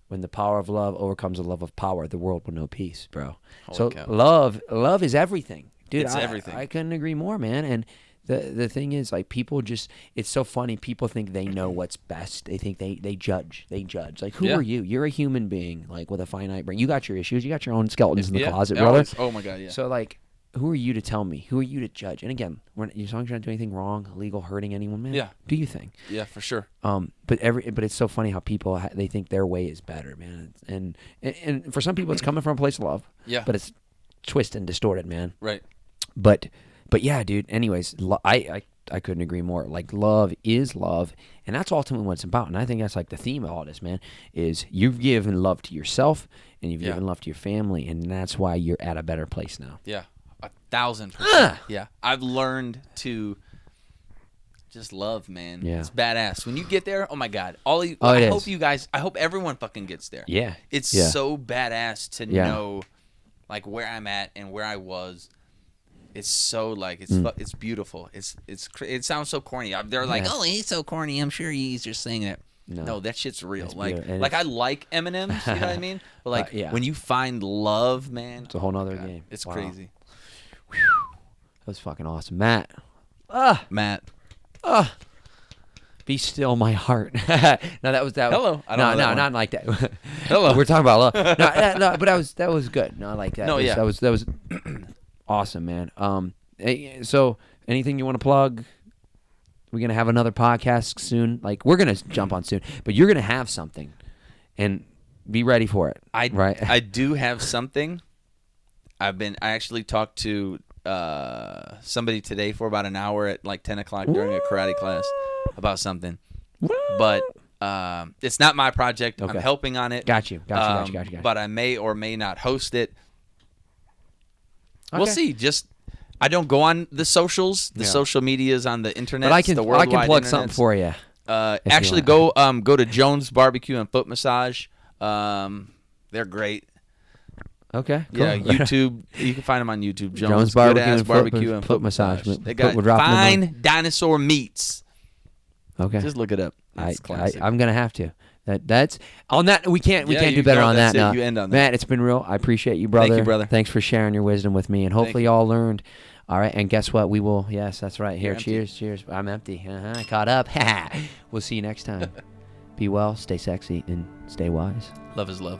when the power of love overcomes the love of power, the world will know peace, bro. Holy cow. Love is everything, dude. It's everything. I couldn't agree more, man. And the thing is, like, people just, it's so funny. People think they know what's best. They think they judge. They judge. Like, who are you? You're a human being, like, with a finite brain. You got your issues. You got your own skeletons in the closet, brother. Always. Oh my God, yeah. So, like, who are you to tell me? Who are you to judge? And again, as long as you're not doing anything wrong, illegal, hurting anyone, man. Yeah. Do your thing. Yeah, for sure. But it's so funny how people they think their way is better, man. And for some people, it's coming from a place of love. Yeah. But it's twisted and distorted, man. Right. But yeah, dude. Anyways, I couldn't agree more. Like, love is love, and that's ultimately what it's about. And I think that's like the theme of all this, man. Is you've given love to yourself and you've given love to your family, and that's why you're at a better place now. Yeah. 1,000%. Yeah. I've learned to just love, man. Yeah. It's badass. When you get there, oh my God. I hope everyone fucking gets there. Yeah. It's so badass to know, like, where I'm at and where I was. It's so, like, it's beautiful. It sounds so corny. They're like, oh, he's so corny. I'm sure he's just saying it. No, that shit's real. Like I like M&M's, you know what I mean? But like when you find love, man, it's a whole nother game. It's crazy. Whew. That was fucking awesome, Matt. Matt. Be still, my heart. No, that was that. Hello. Not like that. Hello. We're talking about love. No, but that was good. No, I like that. No, that was awesome, man. So anything you want to plug? We're gonna have another podcast soon. Like, we're gonna jump on soon, but you're gonna have something, and be ready for it. I do have something. I actually talked to somebody today for about an hour at like 10 o'clock during a karate class about something. But it's not my project. Okay. I'm helping on it. Got you. But I may or may not host it. Okay. We'll see. I don't go on the socials, social medias on the internet. But I can plug something for you. Actually, go to Jones Barbecue and Foot Massage. They're great. Okay. Cool. Yeah, YouTube. You can find them on YouTube. Jones Barbecue and Foot Massage. They got fine dinosaur meats. Okay. Just look it up. That's classic. I'm gonna have to. That's on that. We can't do better on that now. You end on that. Matt, it's been real. I appreciate you, brother. Thank you, brother. Thanks for sharing your wisdom with me, and hopefully y'all learned. All right, and guess what? We will. Yes, that's right. Here, cheers. I'm empty. Caught up. We'll see you next time. Be well, stay sexy, and stay wise. Love is love.